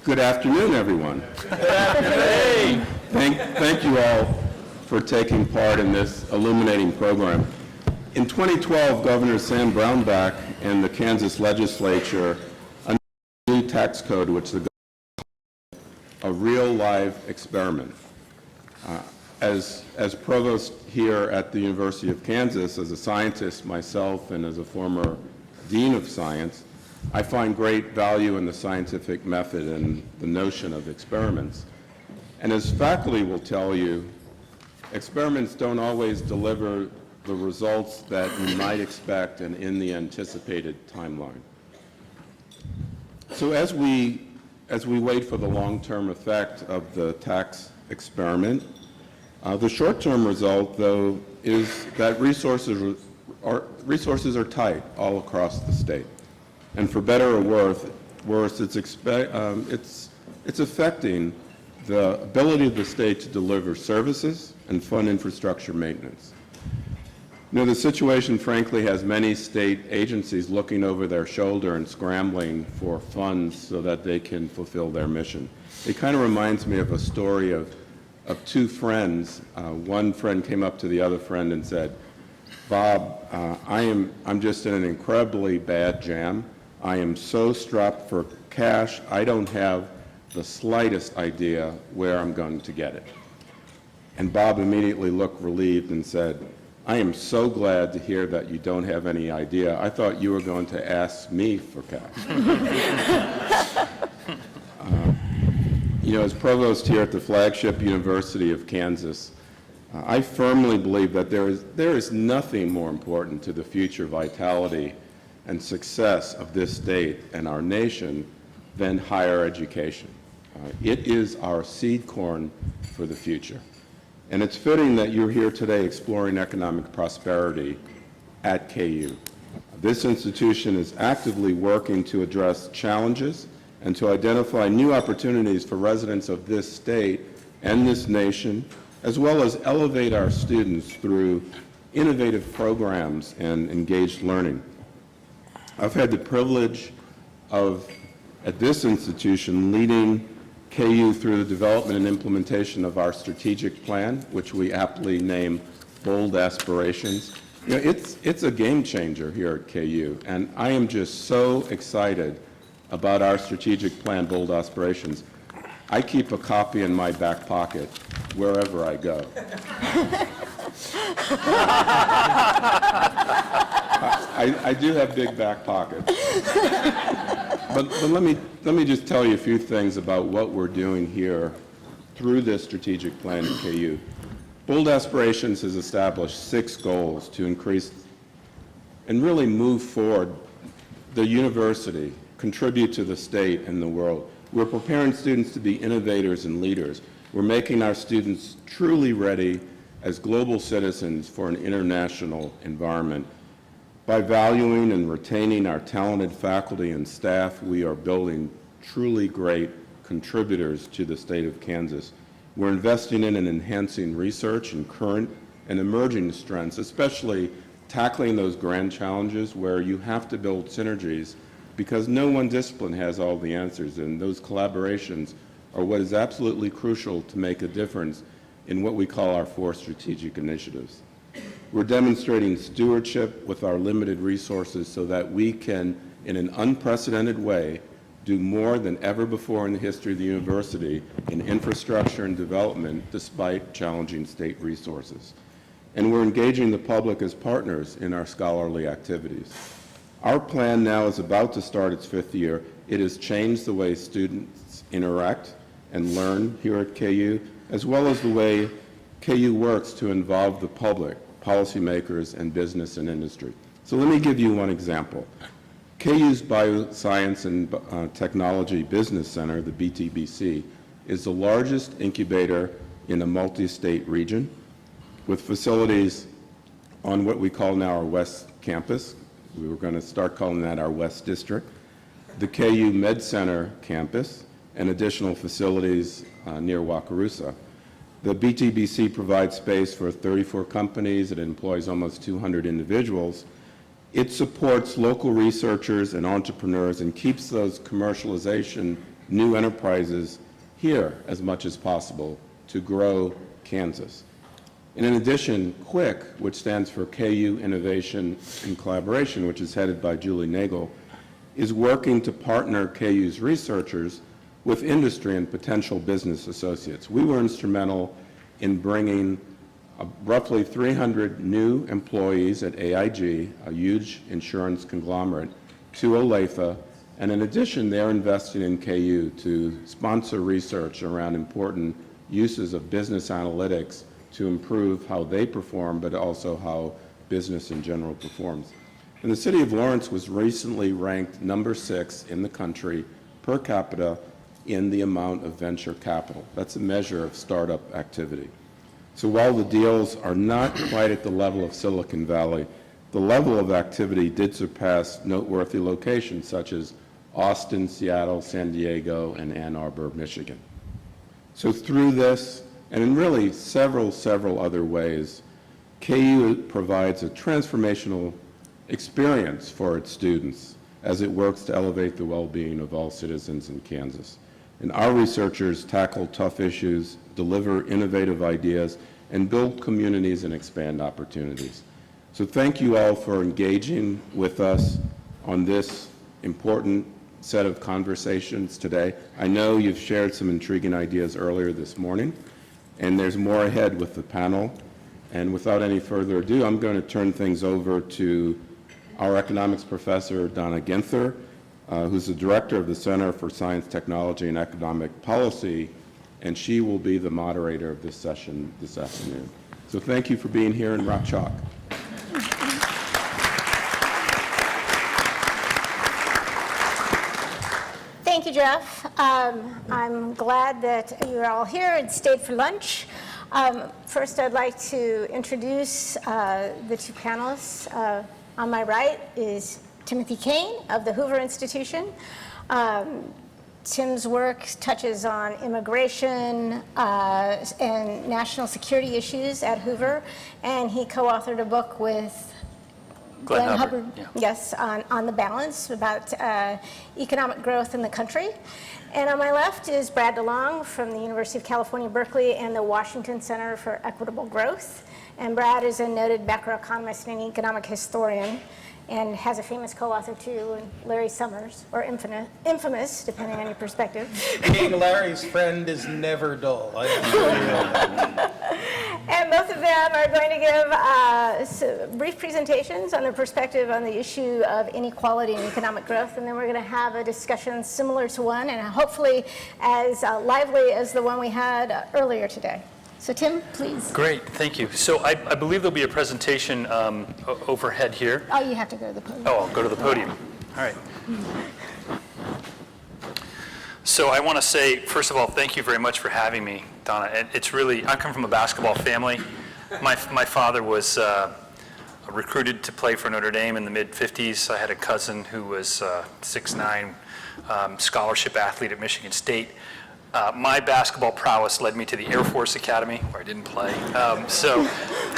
Good afternoon, everyone. Good afternoon. Thank you all for taking part in this illuminating program. In 2012, Governor Sam Brownback and the Kansas legislature announced a new tax code, which the a real live experiment. As provost here at the University of Kansas, as a scientist myself and as a former dean of science, I find great value in the scientific method and the notion of experiments. And as faculty will tell you, experiments don't always deliver the results that you might expect and in the anticipated timeline. So as we wait for the long-term effect of the tax experiment, the short-term result, though, is that resources are tight all across the state. And for better or worse, it's affecting the ability of the state to deliver services and fund infrastructure maintenance. You know, the situation, frankly, has many state agencies looking over their shoulder and scrambling for funds so that they can fulfill their mission. It kind of reminds me of a story of two friends. One friend came up to the other friend and said, "Bob, I'm just in an incredibly bad jam. I am so strapped for cash, I don't have the slightest idea where I'm going to get it." And Bob immediately looked relieved and said, "I am so glad to hear that you don't have any idea. I thought you were going to ask me for cash." You know, as provost here at the flagship University of Kansas, I firmly believe that there is nothing more important to the future vitality and success of this state and our nation than higher education. It is our seed corn for the future. And it's fitting that you're here today exploring economic prosperity at KU. This institution is actively working to address challenges and to identify new opportunities for residents of this state and this nation, as well as elevate our students through innovative programs and engaged learning. I've had the privilege of, at this institution, leading KU through the development and implementation of our strategic plan, which we aptly name Bold Aspirations. You know, it's a game changer here at KU, and I am just so excited about our strategic plan, Bold Aspirations. I keep a copy in my back pocket wherever I go. I do have big back pockets. But let me just tell you a few things about what we're doing here through this strategic plan at KU. Bold Aspirations has established 6 goals to increase and really move forward the university, contribute to the state and the world. We're preparing students to be innovators and leaders. We're making our students truly ready as global citizens for an international environment. By valuing and retaining our talented faculty and staff, we are building truly great contributors to the state of Kansas. We're investing in and enhancing research and current and emerging strengths, especially tackling those grand challenges where you have to build synergies because no one discipline has all the answers, and those collaborations are what is absolutely crucial to make a difference in what we call our 4 strategic initiatives. We're demonstrating stewardship with our limited resources so that we can, in an unprecedented way, do more than ever before in the history of the university in infrastructure and development despite challenging state resources. And we're engaging the public as partners in our scholarly activities. Our plan now is about to start its 5th year. It has changed the way students interact and learn here at KU, as well as the way KU works to involve the public, policymakers, and business and industry. So let me give you one example. KU's Bioscience and Technology Business Center, the BTBC, is the largest incubator in a multi-state region with facilities on what we call now our West Campus. We were going to start calling that our West District, the KU Med Center campus, and additional facilities near Wakarusa. The BTBC provides space for 34 companies. It employs almost 200 individuals. It supports local researchers and entrepreneurs and keeps those commercialization new enterprises here as much as possible to grow Kansas. And in addition, QUIC, which stands for KU Innovation and Collaboration, which is headed by Julie Nagel, is working to partner KU's researchers with industry and potential business associates. We were instrumental in bringing roughly 300 new employees at AIG, a huge insurance conglomerate, to Olathe, and in addition, they're investing in KU to sponsor research around important uses of business analytics to improve how they perform, but also how business in general performs. And the city of Lawrence was recently ranked number 6 in the country per capita in the amount of venture capital. That's a measure of startup activity. So while the deals are not quite at the level of Silicon Valley, the level of activity did surpass noteworthy locations such as Austin, Seattle, San Diego, and Ann Arbor, Michigan. So through this, and in really several other ways, KU provides a transformational experience for its students as it works to elevate the well-being of all citizens in Kansas. And our researchers tackle tough issues, deliver innovative ideas, and build communities and expand opportunities. So thank you all for engaging with us on this important set of conversations today. I know you've shared some intriguing ideas earlier this morning, and there's more ahead with the panel. And without any further ado, I'm going to turn things over to our economics professor, Donna Ginther, who's the director of the Center for Science, Technology, and Economic Policy, and she will be the moderator of this session this afternoon. So thank you for being here in Rock Chalk. Thank you, Jeff. I'm glad that you're all here and stayed for lunch. First, I'd like to introduce the two panelists. On my right is Timothy Kane of the Hoover Institution. Tim's work touches on immigration and national security issues at Hoover, and he co-authored a book with Glenn Hubbard, yeah. Yes, on the balance about economic growth in the country. And on my left is Brad DeLong from the University of California, Berkeley, and the Washington Center for Equitable Growth. And Brad is a noted macroeconomist and economic historian, and has a famous co-author too, Larry Summers, or infamous, depending on your perspective. Being Larry's friend is never dull. And both of them are going to give brief presentations on their perspective on the issue of inequality and economic growth, and then we're going to have a discussion similar to one, and hopefully as lively as the one we had earlier today. So Tim, please. Great, thank you. So I believe there'll be a presentation overhead here. Oh, you have to go to the podium. Oh, I'll go to the podium. All right. So I want to say, first of all, thank you very much for having me, Donna. And it's really, I come from a basketball family. My father was recruited to play for Notre Dame in the mid-'50s. I had a cousin who was 6'9", scholarship athlete at Michigan State. My basketball prowess led me to the Air Force Academy, where I didn't play. So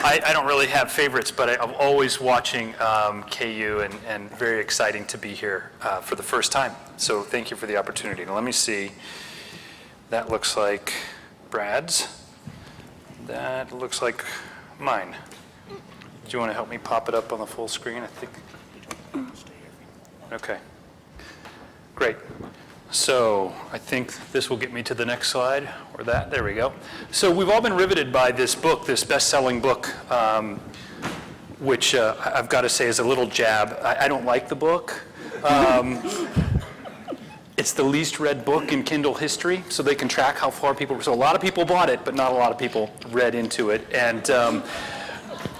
I don't really have favorites, but I'm always watching KU, and very exciting to be here for the first time. So thank you for the opportunity. Now let me see. That looks like Brad's. That looks like mine. Do you want to help me pop it up on the full screen? I think. Okay. Great. So I think this will get me to the next slide, or that. There we go. So we've all been riveted by this book, this best-selling book, which I've got to say is a little jab. I don't like the book. It's the least read book in Kindle history, so they can track how far people. So a lot of people bought it, but not a lot of people read into it. And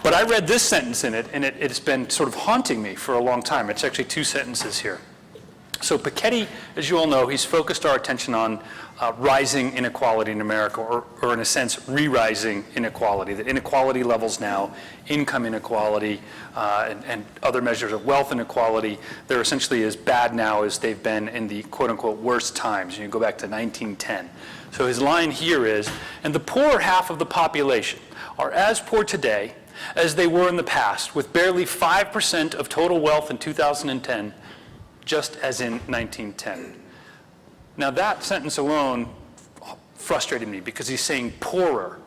but I read this sentence in it, and it's been sort of haunting me for a long time. It's actually 2 sentences here. So Piketty, as you all know, he's focused our attention on rising inequality in America, or in a sense, re-rising inequality. The inequality levels now, income inequality, and other measures of wealth inequality, they're essentially as bad now as they've been in the quote-unquote worst times. You go back to 1910. So his line here is, and the poorer half of the population are as poor today as they were in the past, with barely 5% of total wealth in 2010, just as in 1910. Now that sentence alone frustrated me because he's saying poorer.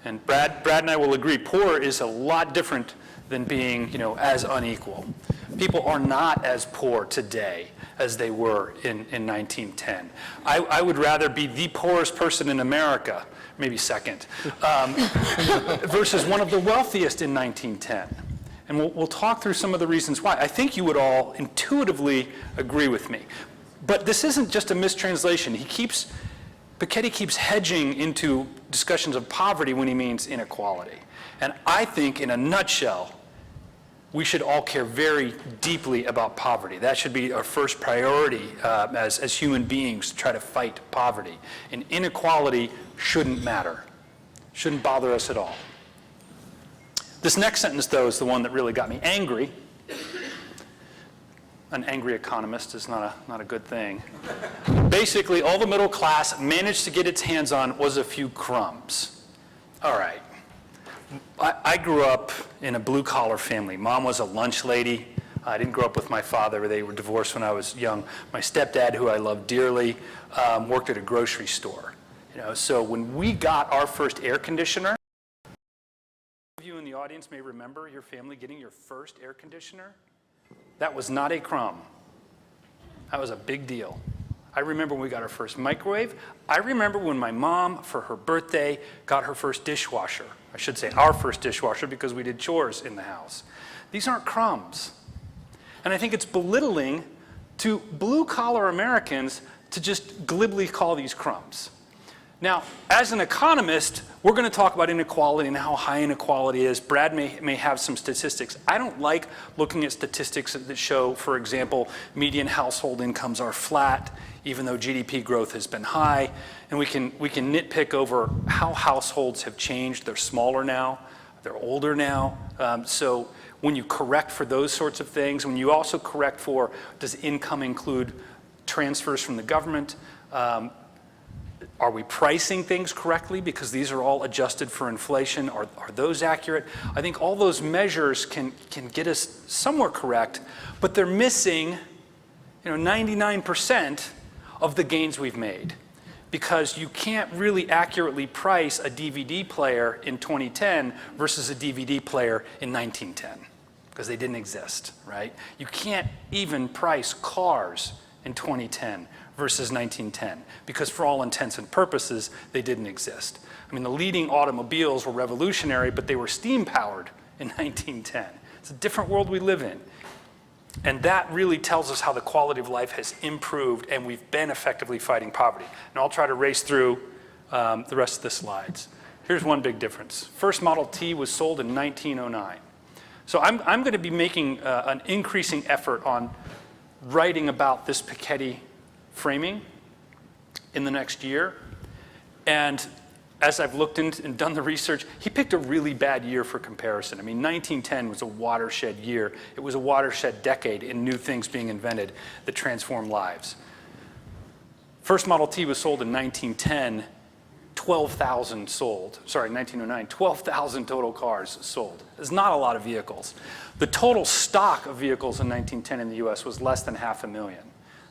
And Brad and I will agree, poorer is a lot different than being, as unequal. People are not as poor today as they were in 1910. I would rather be the poorest person in America, maybe second, versus one of the wealthiest in 1910. And we'll talk through some of the reasons why. I think you would all intuitively agree with me. But this isn't just a mistranslation. Piketty keeps hedging into discussions of poverty when he means inequality. And I think, in a nutshell, we should all care very deeply about poverty. That should be our first priority as human beings, to try to fight poverty. And inequality shouldn't matter, shouldn't bother us at all. This next sentence, though, is the one that really got me angry. An angry economist is not a good thing. Basically, all the middle class managed to get its hands on was a few crumbs. All right. I grew up in a blue-collar family. Mom was a lunch lady. I didn't grow up with my father. They were divorced when I was young. My stepdad, who I love dearly, worked at a grocery store. So when we got our first air conditioner, some of you in the audience may remember your family getting your first air conditioner. That was not a crumb. That was a big deal. I remember when we got our first microwave. I remember when my mom, for her birthday, got her first dishwasher. I should say our first dishwasher, because we did chores in the house. These aren't crumbs. And I think it's belittling to blue-collar Americans to just glibly call these crumbs. Now, as an economist, we're going to talk about inequality and how high inequality is. Brad may have some statistics. I don't like looking at statistics that show, for example, median household incomes are flat, even though GDP growth has been high. And we can nitpick over how households have changed. They're smaller now. They're older now. So when you correct for those sorts of things, when you also correct for, does income include transfers from the government? Are we pricing things correctly? Because these are all adjusted for inflation. Are those accurate? I think all those measures can get us somewhere correct, but they're missing 99% of the gains we've made. Because you can't really accurately price a DVD player in 2010 versus a DVD player in 1910, because they didn't exist, right? You can't even price cars in 2010 versus 1910, because for all intents and purposes, they didn't exist. I mean, the leading automobiles were revolutionary, but they were steam-powered in 1910. It's a different world we live in. And that really tells us how the quality of life has improved, and we've been effectively fighting poverty. And I'll try to race through the rest of the slides. Here's one big difference. First Model T was sold in 1909. So I'm going to be making an increasing effort on writing about this Piketty framing in the next year. And as I've looked into and done the research, he picked a really bad year for comparison. I mean, 1910 was a watershed year. It was a watershed decade in new things being invented that transformed lives. First Model T was sold in 1910, 12,000 sold. Sorry, 1909, 12,000 total cars sold. There's not a lot of vehicles. The total stock of vehicles in 1910 in the US was less than 500,000.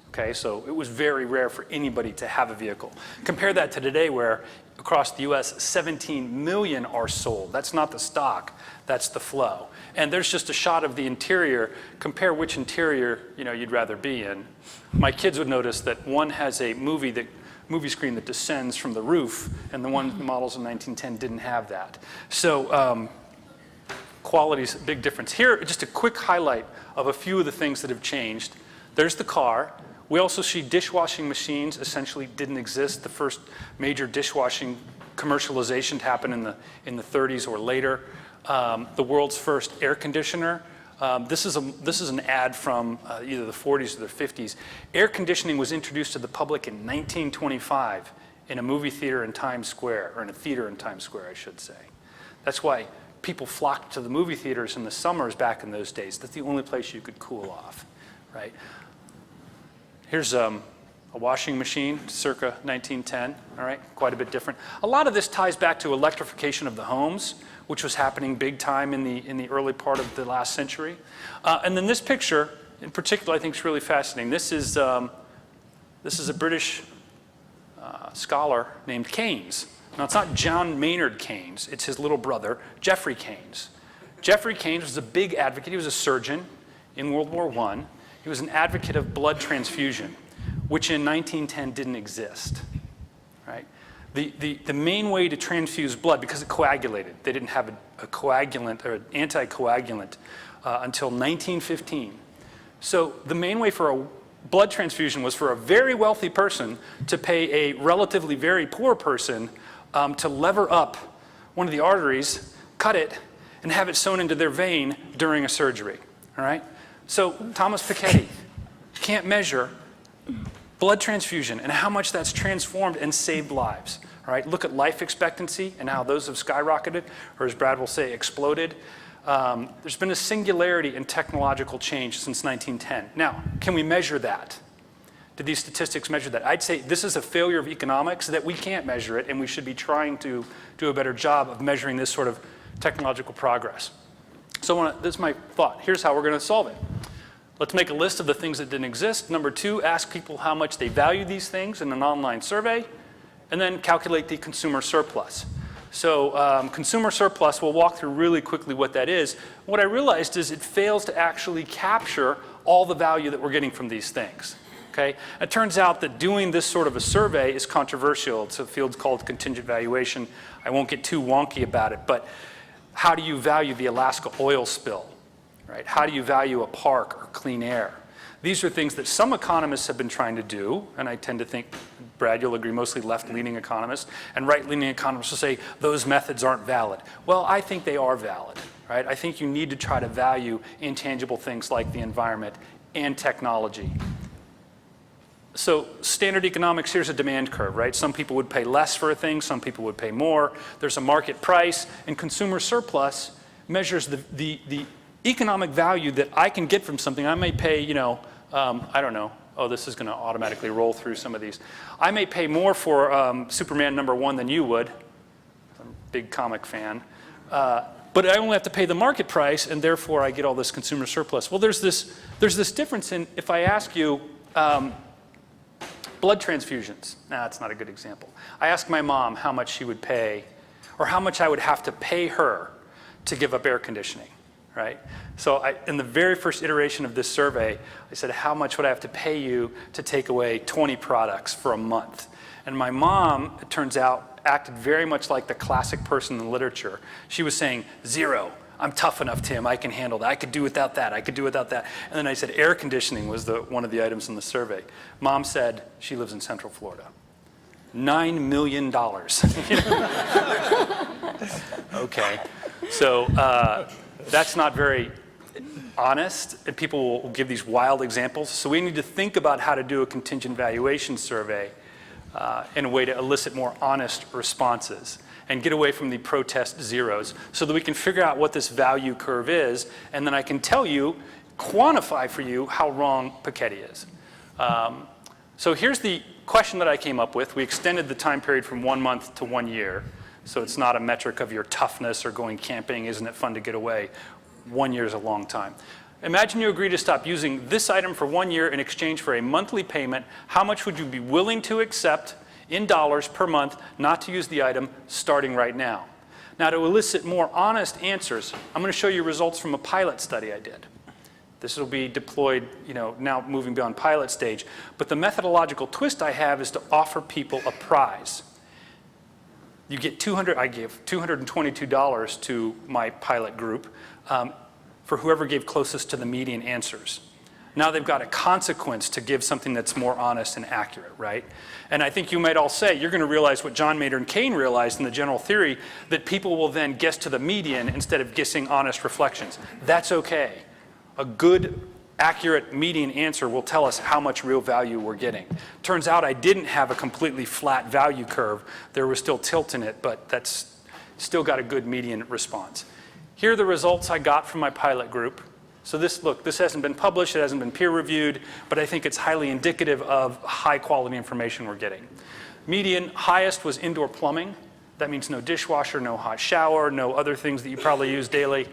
Okay, so it was very rare for anybody to have a vehicle. Compare that to today, where across the US, 17 million are sold. That's not the stock, that's the flow. And there's just a shot of the interior. Compare which interior you'd rather be in. My kids would notice that one has a movie screen that descends from the roof, and the models in 1910 didn't have that. So quality's a big difference. Here, just a quick highlight of a few of the things that have changed. There's the car. We also see dishwashing machines essentially didn't exist. The first major dishwashing commercialization happened in the 30s or later. The world's first air conditioner. This is an ad from either the 40s or the 50s. Air conditioning was introduced to the public in 1925 in a movie theater in Times Square, or in a theater in Times Square, I should say. That's why people flocked to the movie theaters in the summers back in those days. That's the only place you could cool off, right? Here's a washing machine, circa 1910, all right, quite a bit different. A lot of this ties back to electrification of the homes, which was happening big time in the early part of the last century. And then this picture, in particular, I think is really fascinating. This is This is a British scholar named Keynes. Now, it's not John Maynard Keynes. It's his little brother, Geoffrey Keynes. Geoffrey Keynes was a big advocate. He was a surgeon in World War I. He was an advocate of blood transfusion, which in 1910 didn't exist, right? The main way to transfuse blood, because it coagulated, they didn't have a coagulant or an anticoagulant until 1915. So the main way for a blood transfusion was for a very wealthy person to pay a relatively very poor person to lever up one of the arteries, cut it, and have it sewn into their vein during a surgery, all right? So Thomas Piketty can't measure blood transfusion and how much that's transformed and saved lives, all right? Look at life expectancy and how those have skyrocketed, or as Brad will say, exploded. There's been a singularity in technological change since 1910. Now, can we measure that? Do these statistics measure that? I'd say this is a failure of economics, that we can't measure it, and we should be trying to do a better job of measuring this sort of technological progress. So this is my thought. Here's how we're going to solve it. Let's make a list of the things that didn't exist. Number two, ask people how much they value these things in an online survey, and then calculate the consumer surplus. So consumer surplus, we'll walk through really quickly what that is. What I realized is it fails to actually capture all the value that we're getting from these things. Okay? It turns out that doing this sort of a survey is controversial. It's a field called contingent valuation. I won't get too wonky about it, but how do you value the Alaska oil spill? Right? How do you value a park or clean air? These are things that some economists have been trying to do, and I tend to think, Brad, you'll agree, mostly left-leaning economists, and right-leaning economists will say those methods aren't valid. Well, I think they are valid, right? I think you need to try to value intangible things like the environment and technology. So standard economics, here's a demand curve, right? Some people would pay less for a thing, some people would pay more. There's a market price, and consumer surplus measures the economic value that I can get from something. I may pay, I don't know. Oh, this is going to automatically roll through some of these. I may pay more for Superman #1 than you would. I'm a big comic fan. But I only have to pay the market price, and therefore I get all this consumer surplus. Well, there's this difference in, if I ask you, blood transfusions. Nah, that's not a good example. I asked my mom how much she would pay, or how much I would have to pay her to give up air conditioning, right? So in the very first iteration of this survey, I said, how much would I have to pay you to take away 20 products for a month? And my mom, it turns out, acted very much like the classic person in literature. She was saying, 0. I'm tough enough, Tim. I can handle that. I could do without that. I could do without that. And then I said air conditioning was one of the items in the survey. Mom said she lives in Central Florida. $9 million. Okay. So that's not very honest, and people will give these wild examples. So we need to think about how to do a contingent valuation survey in a way to elicit more honest responses and get away from the protest zeros so that we can figure out what this value curve is, and then I can tell you, quantify for you how wrong Piketty is. So here's the question that I came up with. We extended the time period from 1 month to 1 year, so it's not a metric of your toughness or going camping, isn't it fun to get away? 1 year is a long time. Imagine you agree to stop using this item for 1 year in exchange for a monthly payment. How much would you be willing to accept in dollars per month not to use the item starting right now? Now, to elicit more honest answers, I'm going to show you results from a pilot study I did. This will be deployed, now moving beyond pilot stage. But the methodological twist I have is to offer people a prize. You get I gave $222 to my pilot group for whoever gave closest to the median answers. Now they've got a consequence to give something that's more honest and accurate, right? And I think you might all say, you're going to realize what John Maynard Kane realized in the general theory, that people will then guess to the median instead of guessing honest reflections. That's okay. A good, accurate median answer will tell us how much real value we're getting. Turns out I didn't have a completely flat value curve. There was still tilt in it, but that's still got a good median response. Here are the results I got from my pilot group. So this hasn't been published, it hasn't been peer reviewed, but I think it's highly indicative of high quality information we're getting. Median highest was indoor plumbing. That means no dishwasher, no hot shower, no other things that you probably use daily.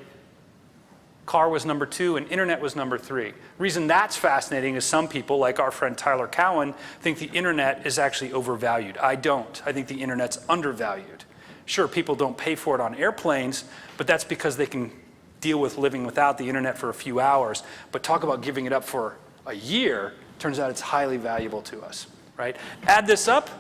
Car was number 2, and internet was number 3. Reason that's fascinating is some people, like our friend Tyler Cowen, think the internet is actually overvalued. I don't. I think the internet's undervalued. Sure, people don't pay for it on airplanes, but that's because they can deal with living without the internet for a few hours. But talk about giving it up for a year, turns out it's highly valuable to us, right? Add this up,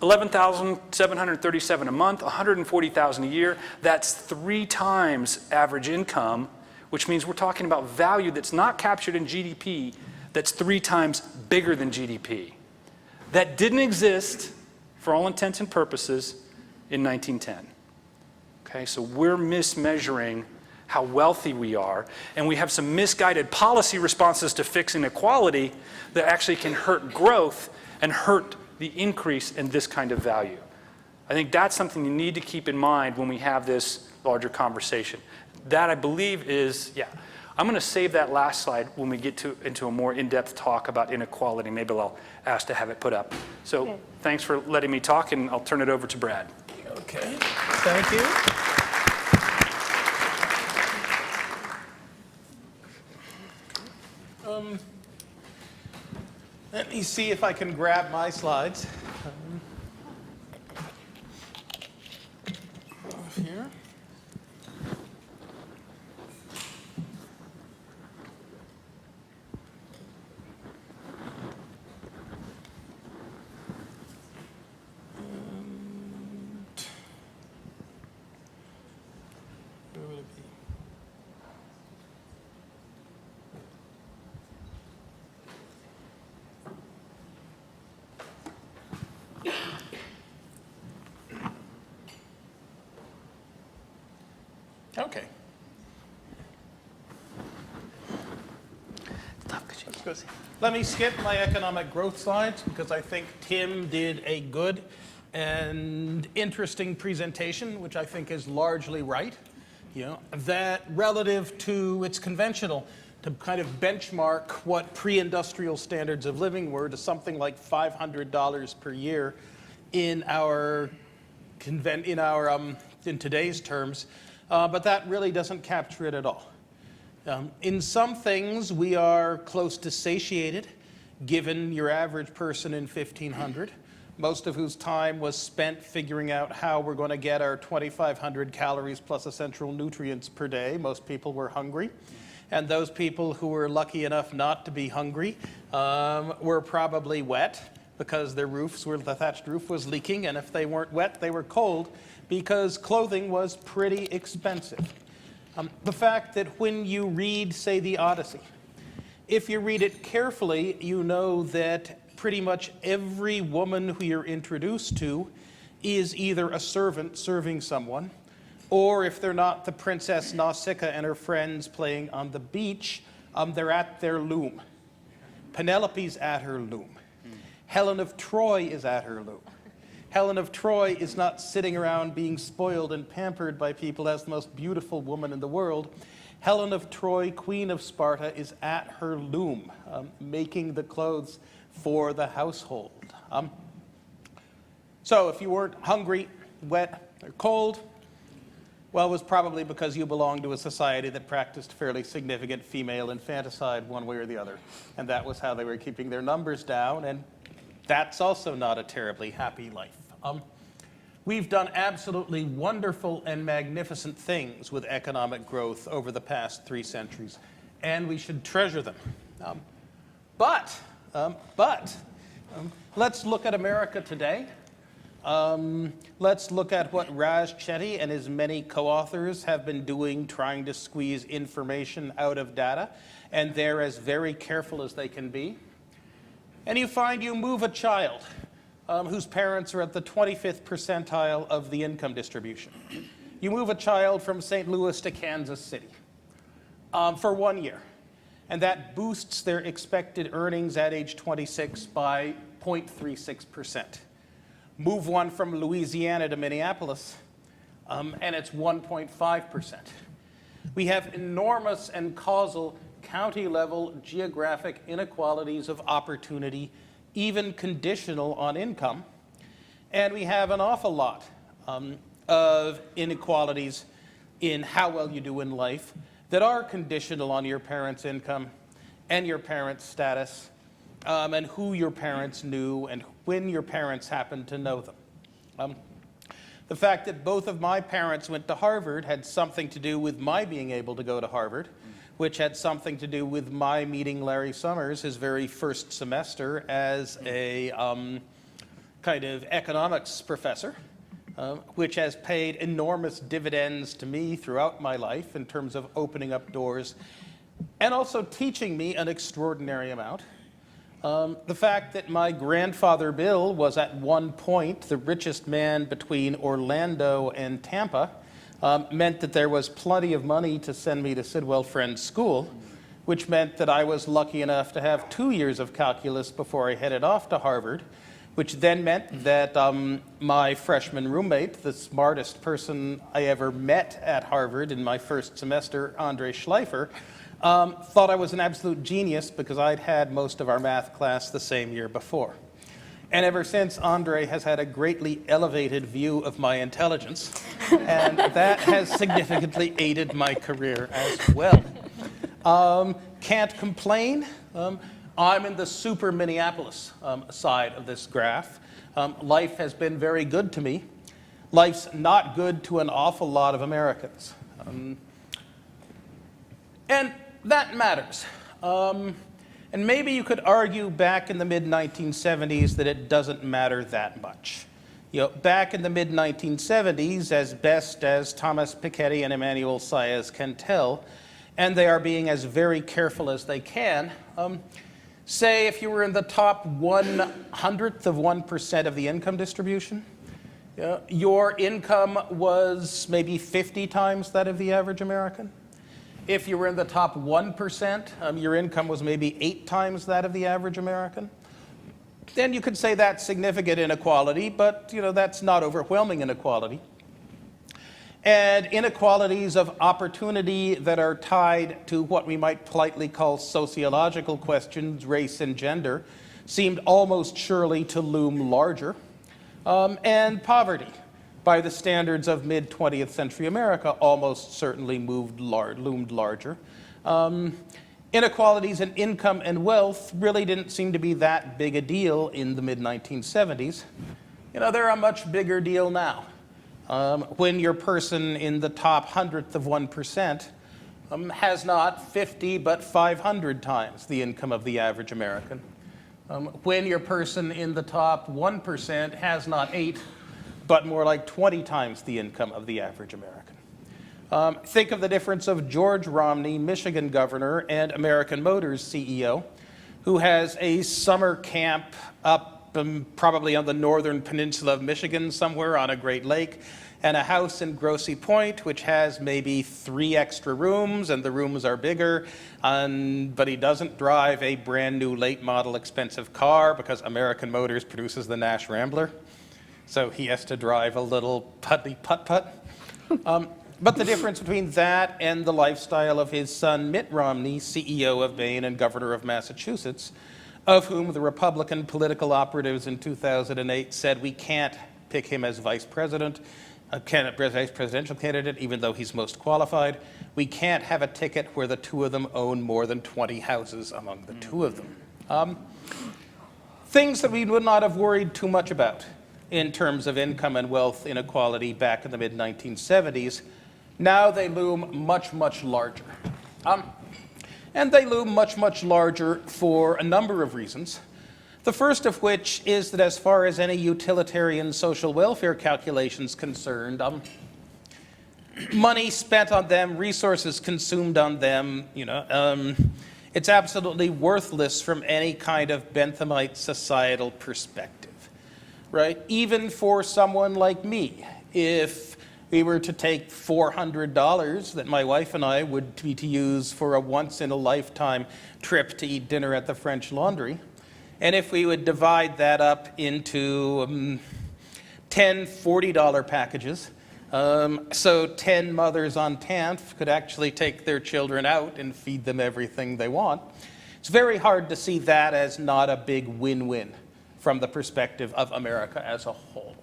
$11,737 a month, $140,000 a year. That's 3 times average income, which means we're talking about value that's not captured in GDP, that's 3 times bigger than GDP. That didn't exist, for all intents and purposes, in 1910. Okay, so we're mismeasuring how wealthy we are, and we have some misguided policy responses to fix inequality that actually can hurt growth and hurt the increase in this kind of value. I think that's something you need to keep in mind when we have this larger conversation. That, I believe, is, yeah. I'm going to save that last slide when we get into a more in-depth talk about inequality. Maybe I'll ask to have it put up. So okay. Thanks for letting me talk, and I'll turn it over to Brad. Okay, thank you. Let me see if I can grab my slides. Off here. Where would it be? Okay. Let me skip my economic growth slides because I think Tim did a good and interesting presentation, which I think is largely right. You know, that relative to it's conventional to kind of benchmark what pre-industrial standards of living were to something like $500 per year in in today's terms. But that really doesn't capture it at all. In some things, we are close to satiated, given your average person in 1500, most of whose time was spent figuring out how we're going to get our 2,500 calories plus essential nutrients per day. Most people were hungry. And those people who were lucky enough not to be hungry were probably wet because their the thatched roof was leaking, and if they weren't wet, they were cold, because clothing was pretty expensive. The fact that when you read, say, the Odyssey, if you read it carefully, you know that pretty much every woman who you're introduced to is either a servant serving someone, or if they're not the Princess Nausicaa and her friends playing on the beach, they're at their loom. Penelope's at her loom. Helen of Troy is at her loom. Helen of Troy is not sitting around being spoiled and pampered by people as the most beautiful woman in the world. Helen of Troy, Queen of Sparta, is at her loom, making the clothes for the household. So if you weren't hungry, wet, or cold, well, it was probably because you belonged to a society that practiced fairly significant female infanticide one way or the other. And that was how they were keeping their numbers down, and that's also not a terribly happy life. We've done absolutely wonderful and magnificent things with economic growth over the past 3 centuries, and we should treasure them. But let's look at America today. Let's look at what Raj Chetty and his many co-authors have been doing, trying to squeeze information out of data, and they're as very careful as they can be. And you find you move a child whose parents are at the 25th percentile of the income distribution. You move a child from St. Louis to Kansas City for 1 year, and that boosts their expected earnings at age 26 by 0.36%. Move one from Louisiana to Minneapolis, and it's 1.5%. We have enormous and causal county-level geographic inequalities of opportunity, even conditional on income. And we have an awful lot of inequalities in how well you do in life that are conditional on your parents' income and your parents' status, and who your parents knew and when your parents happened to know them. The fact that both of my parents went to Harvard had something to do with my being able to go to Harvard, which had something to do with my meeting Larry Summers his very first semester as a kind of economics professor, which has paid enormous dividends to me throughout my life in terms of opening up doors and also teaching me an extraordinary amount. The fact that my grandfather Bill was at one point the richest man between Orlando and Tampa meant that there was plenty of money to send me to Sidwell Friends School, which meant that I was lucky enough to have 2 years of calculus before I headed off to Harvard, which then meant that my freshman roommate, the smartest person I ever met at Harvard in my first semester, Andre Schleifer, thought I was an absolute genius because I'd had most of our math class the same year before. And ever since, Andre has had a greatly elevated view of my intelligence, and that has significantly aided my career as well. Can't complain. I'm in the super Minneapolis side of this graph. Life has been very good to me. Life's not good to an awful lot of Americans. And that matters. And maybe you could argue back in the mid-1970s that it doesn't matter that much. You know, back in the mid-1970s, as best as Thomas Piketty and Emmanuel Saez can tell, and they are being as very careful as they can, say if you were in the top 1/100th of 1% of the income distribution, your income was maybe 50 times that of the average American. If you were in the top 1%, your income was maybe 8 times that of the average American. Then you could say that's significant inequality, but that's not overwhelming inequality. And inequalities of opportunity that are tied to what we might politely call sociological questions, race and gender, seemed almost surely to loom larger. And poverty, by the standards of mid-20th century America, almost certainly loomed larger. Inequalities in income and wealth really didn't seem to be that big a deal in the mid-1970s. They're a much bigger deal now. When your person in the top 100th of 1% has not 50 but 500 times the income of the average American. When your person in the top 1% has not 8 but more like 20 times the income of the average American. Think of the difference of George Romney, Michigan governor and American Motors CEO, who has a summer camp up probably on the northern peninsula of Michigan somewhere on a Great Lake, and a house in Grosse Pointe which has maybe 3 extra rooms, and the rooms are bigger, but he doesn't drive a brand new late model expensive car because American Motors produces the Nash Rambler. So he has to drive a little putty putt-putt. But the difference between that and the lifestyle of his son Mitt Romney, CEO of Maine and governor of Massachusetts, of whom the Republican political operatives in 2008 said we can't pick him as vice presidential candidate, even though he's most qualified. We can't have a ticket where the two of them own more than 20 houses among the two of them. Things that we would not have worried too much about in terms of income and wealth inequality back in the mid-1970s, now they loom much, much larger. And they loom much, much larger for a number of reasons. The first of which is that as far as any utilitarian social welfare calculations concerned, money spent on them, resources consumed on them, it's absolutely worthless from any kind of Benthamite societal perspective. Right? Even for someone like me, if we were to take $400 that my wife and I would be to use for a once-in-a-lifetime trip to eat dinner at the French Laundry, and if we would divide that up into 10 $40 packages, so 10 mothers on TANF could actually take their children out and feed them everything they want, it's very hard to see that as not a big win-win from the perspective of America as a whole.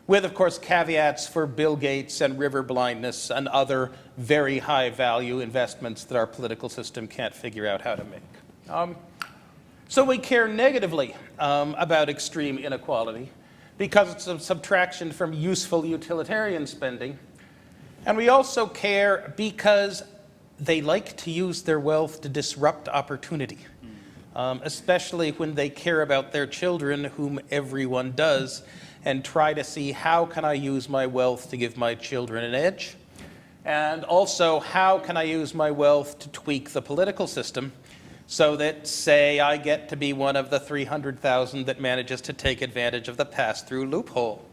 with, of course, caveats for Bill Gates and river blindness and other very high-value investments that our political system can't figure out how to make. So we care negatively about extreme inequality because it's a subtraction from useful utilitarian spending. And we also care because they like to use their wealth to disrupt opportunity, especially when they care about their children, whom everyone does, and try to see how can I use my wealth to give my children an edge, and also how can I use my wealth to tweak the political system so that, say, I get to be one of the 300,000 that manages to take advantage of the pass-through loophole.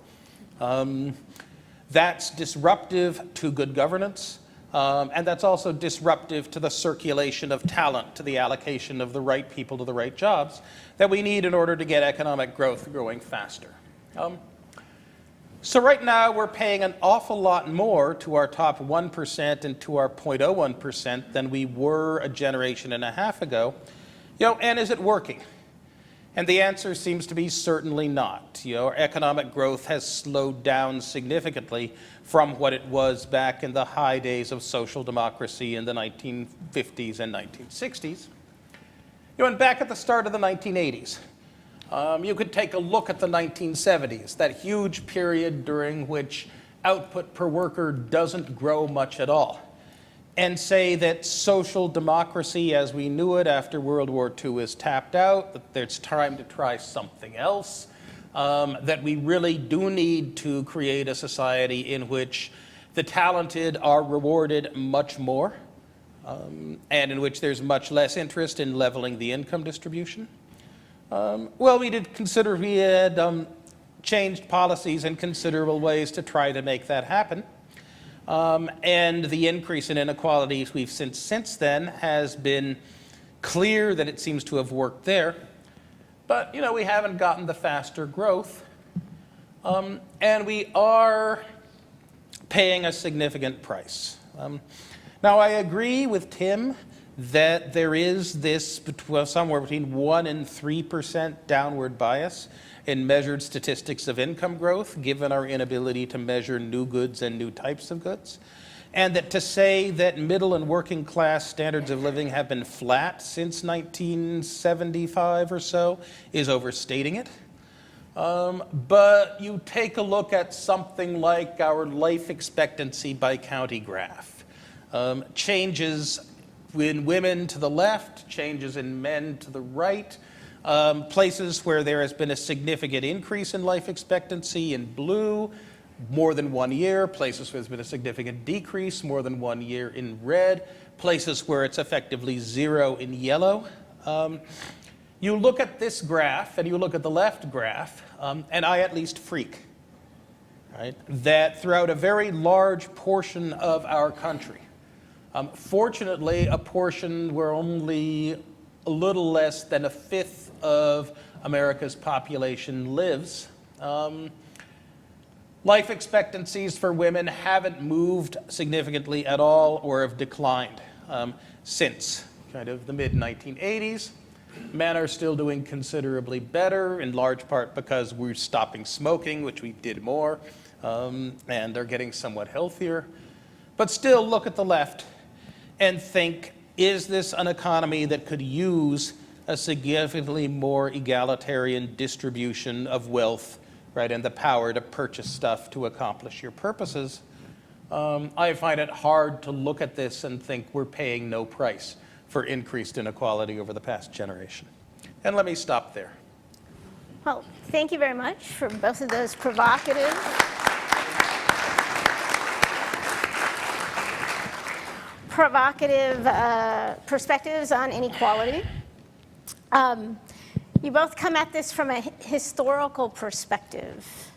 That's disruptive to good governance, and that's also disruptive to the circulation of talent, to the allocation of the right people to the right jobs that we need in order to get economic growth growing faster. So right now we're paying an awful lot more to our top 1% and to our 0.01% than we were a generation and a half ago. And is it working? And the answer seems to be certainly not. Our economic growth has slowed down significantly from what it was back in the high days of social democracy in the 1950s and 1960s. And back at the start of the 1980s, you could take a look at the 1970s, that huge period during which output per worker doesn't grow much at all, and say that social democracy as we knew it after World War II is tapped out, that there's time to try something else, that we really do need to create a society in which the talented are rewarded much more, and in which there's much less interest in leveling the income distribution. Well, we had changed policies in considerable ways to try to make that happen. And the increase in inequalities we've seen since then has been clear that it seems to have worked there. But, we haven't gotten the faster growth. And we are paying a significant price. Now, I agree with Tim that there is this somewhere between 1% and 3% downward bias in measured statistics of income growth, given our inability to measure new goods and new types of goods. And that to say that middle and working class standards of living have been flat since 1975 or so is overstating it. But you take a look at something like our life expectancy by county graph. Changes in women to the left, changes in men to the right, places where there has been a significant increase in life expectancy in blue, more than 1 year, places where there's been a significant decrease, more than 1 year in red, places where it's effectively zero in yellow. You look at this graph and you look at the left graph, and I at least freak, right? That throughout a very large portion of our country, fortunately, a portion where only a little less than a fifth of America's population lives, life expectancies for women haven't moved significantly at all or have declined since kind of the mid-1980s. Men are still doing considerably better, in large part because we're stopping smoking, which we did more, and they're getting somewhat healthier. But still, look at the left and think, is this an economy that could use a significantly more egalitarian distribution of wealth, right, and the power to purchase stuff to accomplish your purposes? I find it hard to look at this and think we're paying no price for increased inequality over the past generation. And let me stop there. Well, thank you very much for both of those provocative perspectives on inequality. You both come at this from a historical perspective.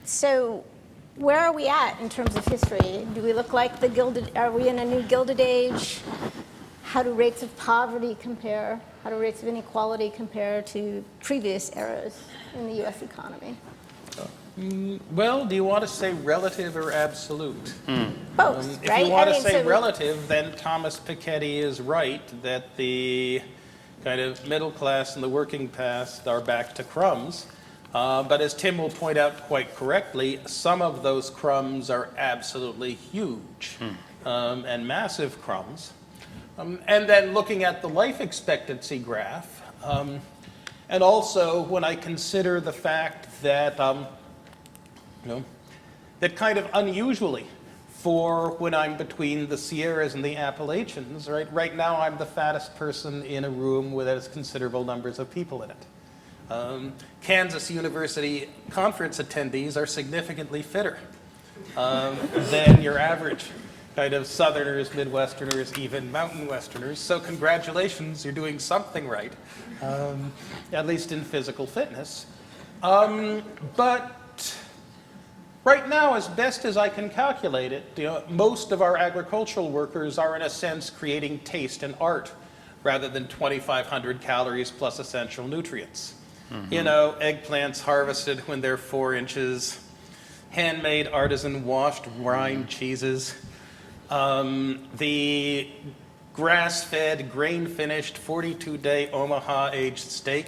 So where are we at in terms of history? Do we look like the Gilded, are we in a new Gilded Age? How do rates of poverty compare? How do rates of inequality compare to previous eras in the US economy? Well, do you want to say relative or absolute? Both, If right? you want to say relative, then Thomas Piketty is right that the kind of middle class and the working class are back to crumbs. But as Tim will point out quite correctly, some of those crumbs are absolutely huge and massive crumbs. And then looking at the life expectancy graph, and also when I consider the fact that, that kind of unusually for when I'm between the Sierras and the Appalachians, right now I'm the fattest person in a room with as considerable numbers of people in it. Kansas University conference attendees are significantly fitter than your average kind of Southerners, Midwesterners, even Mountain Westerners. So congratulations, you're doing something right, at least in physical fitness. But right now, as best as I can calculate it, most of our agricultural workers are in a sense creating taste and art rather than 2,500 calories plus essential nutrients. Eggplants harvested when they're 4 inches, handmade artisan washed rind cheeses, the grass-fed, grain-finished, 42-day Omaha-aged steak,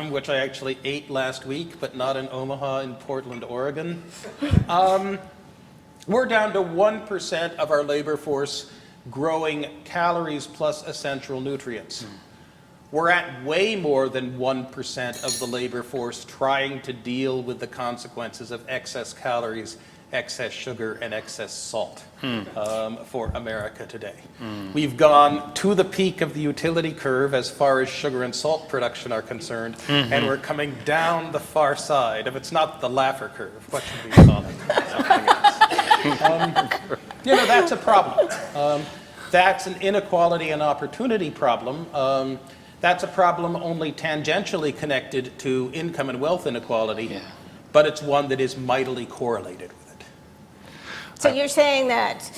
which I actually ate last week, but not in Omaha, in Portland, Oregon. We're down to 1% of our labor force growing calories plus essential nutrients. We're at way more than 1% of the labor force trying to deal with the consequences of excess calories, excess sugar, and excess salt for America today. We've gone to the peak of the utility curve as far as sugar and salt production are concerned, and we're coming down the far side. If it's not the Laffer curve, what should we call it? Something else. That's a problem. That's an inequality and opportunity problem. That's a problem only tangentially connected to income and wealth inequality, but it's one that is mightily correlated with it. So you're saying that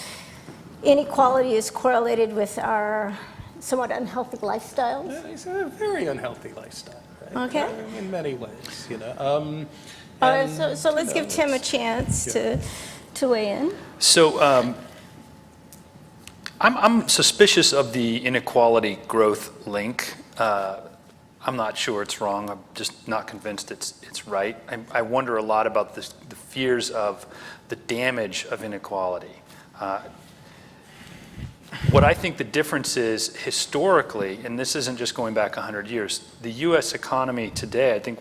inequality is correlated with our somewhat unhealthy lifestyles? It's a very unhealthy lifestyle, right? Okay. In many ways, All right, so let's give Tim a chance to weigh in. So I'm suspicious of the inequality growth link. I'm not sure it's wrong. I'm just not convinced it's right. I wonder a lot about the fears of the damage of inequality. What I think the difference is historically, and this isn't just going back 100 years, the U.S. economy today, I think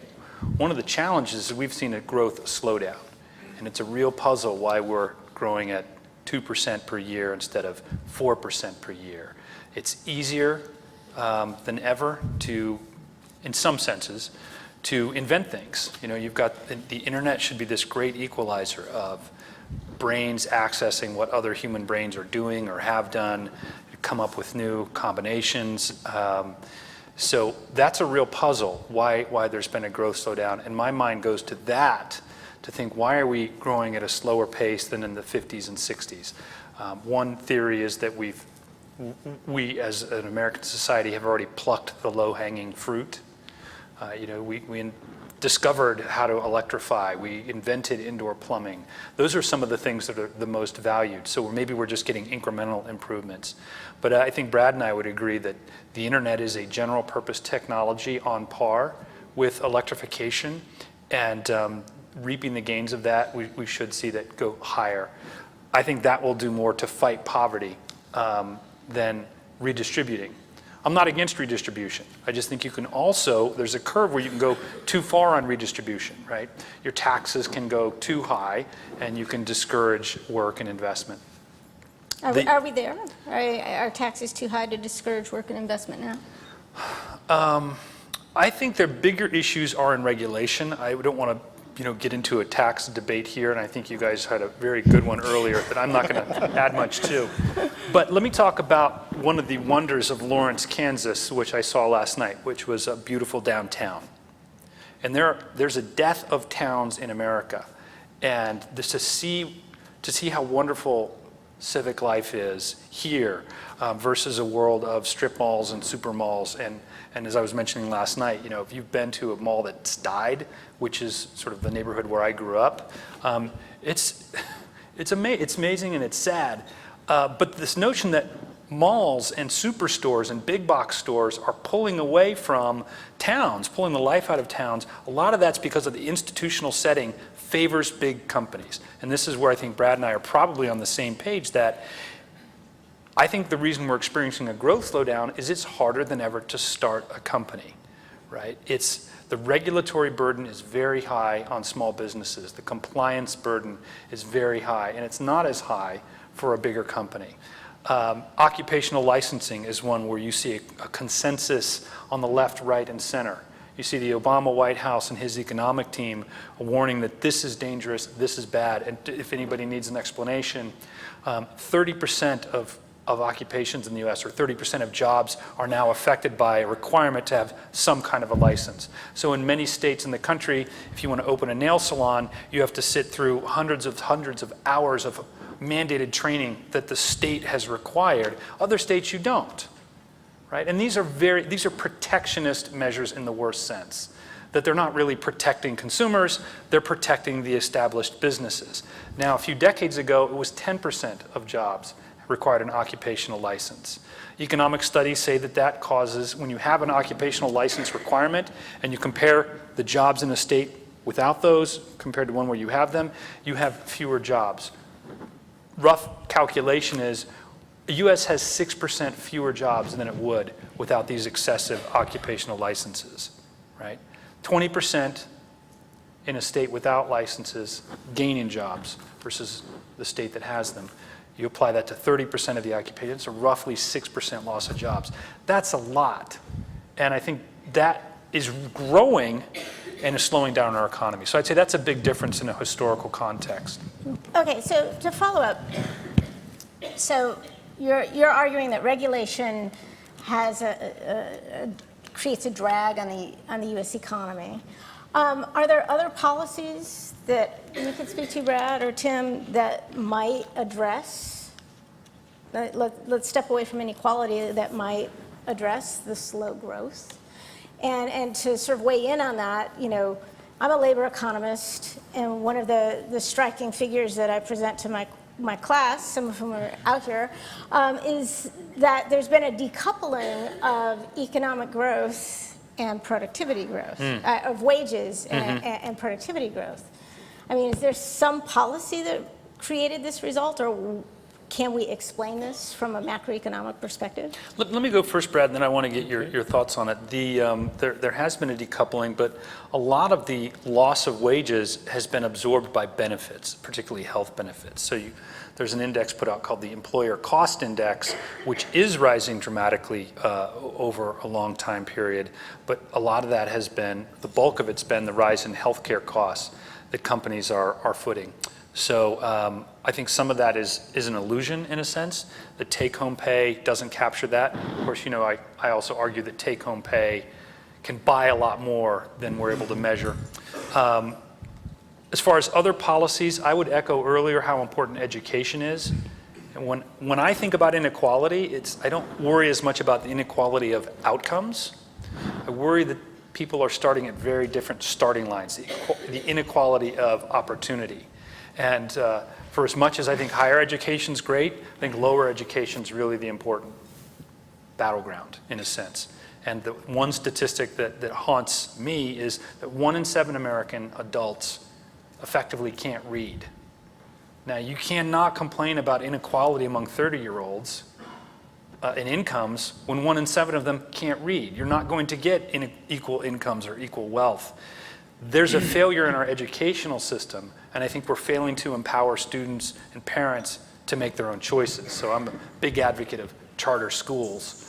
one of the challenges is we've seen a growth slow down. And it's a real puzzle why we're growing at 2% per year instead of 4% per year. It's easier than ever to, in some senses, to invent things. You've got the internet should be this great equalizer of brains accessing what other human brains are doing or have done, come up with new combinations. So that's a real puzzle, why there's been a growth slowdown. And my mind goes to that, to think, why are we growing at a slower pace than in the 50s and 60s? One theory is that we as an American society have already plucked the low-hanging fruit. We discovered how to electrify. We invented indoor plumbing. Those are some of the things that are the most valued. So maybe we're just getting incremental improvements. But I think Brad and I would agree that the internet is a general purpose technology on par with electrification, and reaping the gains of that, we should see that go higher. I think that will do more to fight poverty than redistributing. I'm not against redistribution. I just think you can also, there's a curve where you can go too far on redistribution, right? Your taxes can go too high, and you can discourage work and investment. Are we there? Are taxes too high to discourage work and investment now? I think their bigger issues are in regulation. I don't want to get into a tax debate here, and I think you guys had a very good one earlier that I'm not going to add much to. But let me talk about one of the wonders of Lawrence, Kansas, which I saw last night, which was a beautiful downtown. And there's a death of towns in America, and to see how wonderful civic life is here versus a world of strip malls and super malls. And as I was mentioning last night, if you've been to a mall that's died, which is sort of the neighborhood where I grew up, it's amazing and it's sad. But this notion that malls and superstores and big box stores are pulling away from towns, pulling the life out of towns, a lot of that's because of the institutional setting favors big companies. And this is where I think Brad and I are probably on the same page, that I think the reason we're experiencing a growth slowdown is it's harder than ever to start a company, right? The regulatory burden is very high on small businesses. The compliance burden is very high, and it's not as high for a bigger company. Occupational licensing is one where you see a consensus on the left, right, and center. You see the Obama White House and his economic team warning that this is dangerous, this is bad, and if anybody needs an explanation, 30% of occupations in the US, or 30% of jobs, are now affected by a requirement to have some kind of a license. So in many states in the country, if you want to open a nail salon, you have to sit through hundreds of hours of mandated training that the state has required. Other states you don't, right? And these are protectionist measures in the worst sense, that they're not really protecting consumers, they're protecting the established businesses. Now, a few decades ago, it was 10% of jobs required an occupational license. Economic studies say that causes, when you have an occupational license requirement and you compare the jobs in a state without those compared to one where you have them, you have fewer jobs. Rough calculation is the US has 6% fewer jobs than it would without these excessive occupational licenses, right? 20% in a state without licenses gain in jobs versus the state that has them. You apply that to 30% of the occupation, so roughly 6% loss of jobs. That's a lot. And I think that is growing and is slowing down our economy. So I'd say that's a big difference in a historical context. Okay, so to follow up, so you're arguing that regulation has creates a drag on the U.S. economy. Are there other policies that you could speak to, Brad or Tim, that might address, let's step away from inequality, that might address the slow growth? And to sort of weigh in on that, you know, I'm a labor economist, and one of the striking figures that I present to my class, some of whom are out here, is that there's been a decoupling of economic growth and productivity growth, of wages and productivity growth. I mean, is there some policy that created this result, or can we explain this from a macroeconomic perspective? Let me go first, Brad, and then I want to get your thoughts on it. There has been a decoupling, but a lot of the loss of wages has been absorbed by benefits, particularly health benefits. So there's an index put out called the Employer Cost Index, which is rising dramatically over a long time period. But a lot of that has been, the bulk of it's been the rise in healthcare costs that companies are footing. So I think some of that is an illusion in a sense. The take-home pay doesn't capture that. Of course, you know, I also argue that take-home pay can buy a lot more than we're able to measure. As far as other policies, I would echo earlier how important education is. And when I think about inequality, I don't worry as much about the inequality of outcomes. I worry that people are starting at very different starting lines, the inequality of opportunity. And for as much as I think higher education is great, I think lower education is really the important battleground in a sense. And the one statistic that haunts me is that 1 in 7 American adults effectively can't read. Now, you cannot complain about inequality among 30-year-olds in incomes when 1 in 7 of them can't read. You're not going to get equal incomes or equal wealth. There's a failure in our educational system, and I think we're failing to empower students and parents to make their own choices. So I'm a big advocate of charter schools.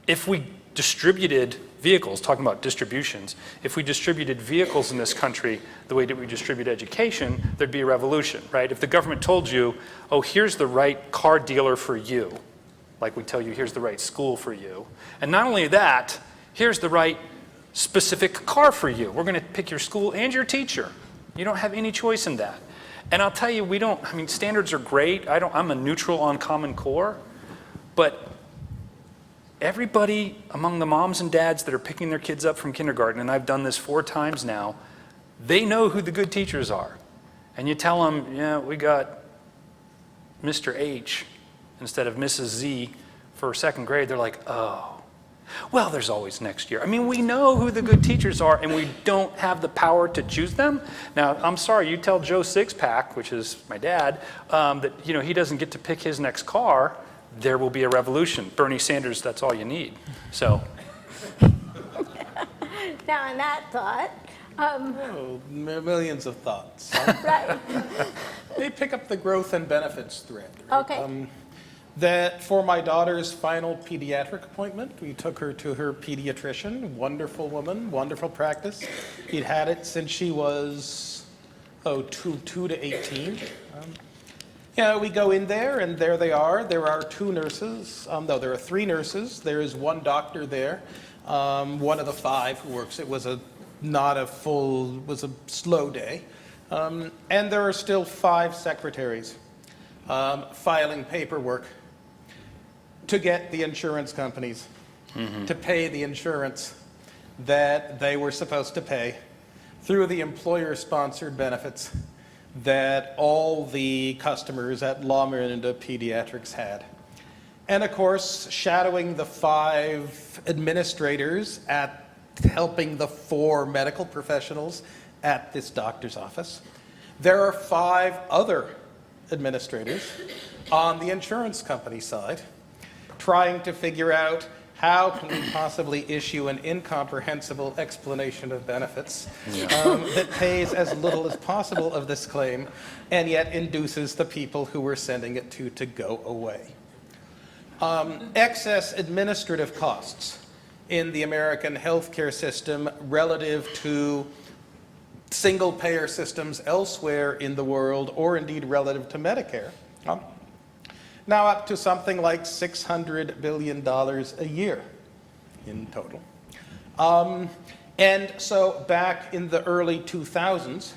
If we distributed vehicles, talking about distributions, if we distributed vehicles in this country the way that we distribute education, there'd be a revolution, right? If the government told you, oh, here's the right car dealer for you, like we tell you, here's the right school for you, and not only that, here's the right specific car for you. We're going to pick your school and your teacher. You don't have any choice in that. And I'll tell you, standards are great. I'm a neutral on Common Core, but everybody among the moms and dads that are picking their kids up from kindergarten, and I've done this 4 times now, they know who the good teachers are. And you tell them, yeah, we got Mr. H, instead of Mrs. Z for second grade, they're like, oh, well, there's always next year. I mean, we know who the good teachers are, and we don't have the power to choose them. Now, I'm sorry, you tell Joe Sixpack, which is my dad, that he doesn't get to pick his next car, there will be a revolution. Bernie Sanders, that's all you need. So. Now, on that thought, Millions of thoughts. right, They pick up the growth and benefits thread. okay. That for my daughter's final pediatric appointment, we took her to her pediatrician. Wonderful woman, wonderful practice. He'd had it since she was, 2 to 18. We go in there, and there they are. There are 2 nurses. No, there are 3 nurses. There is 1 doctor there. One of the 5 who works. It was a slow day. And there are still 5 secretaries filing paperwork to get the insurance companies to pay the insurance that they were supposed to pay through the employer-sponsored benefits that all the customers at Lawmer and Pediatrics had. And of course, shadowing the 5 administrators at helping the 4 medical professionals at this doctor's office, there are 5 other administrators on the insurance company side trying to figure out how can we possibly issue an incomprehensible explanation of benefits that pays as little as possible of this claim and yet induces the people who we're sending it to go away. Excess administrative costs in the American healthcare system relative to single-payer systems elsewhere in the world, or indeed relative to Medicare, now up to something like $600 billion a year in total. And so back in the early 2000s,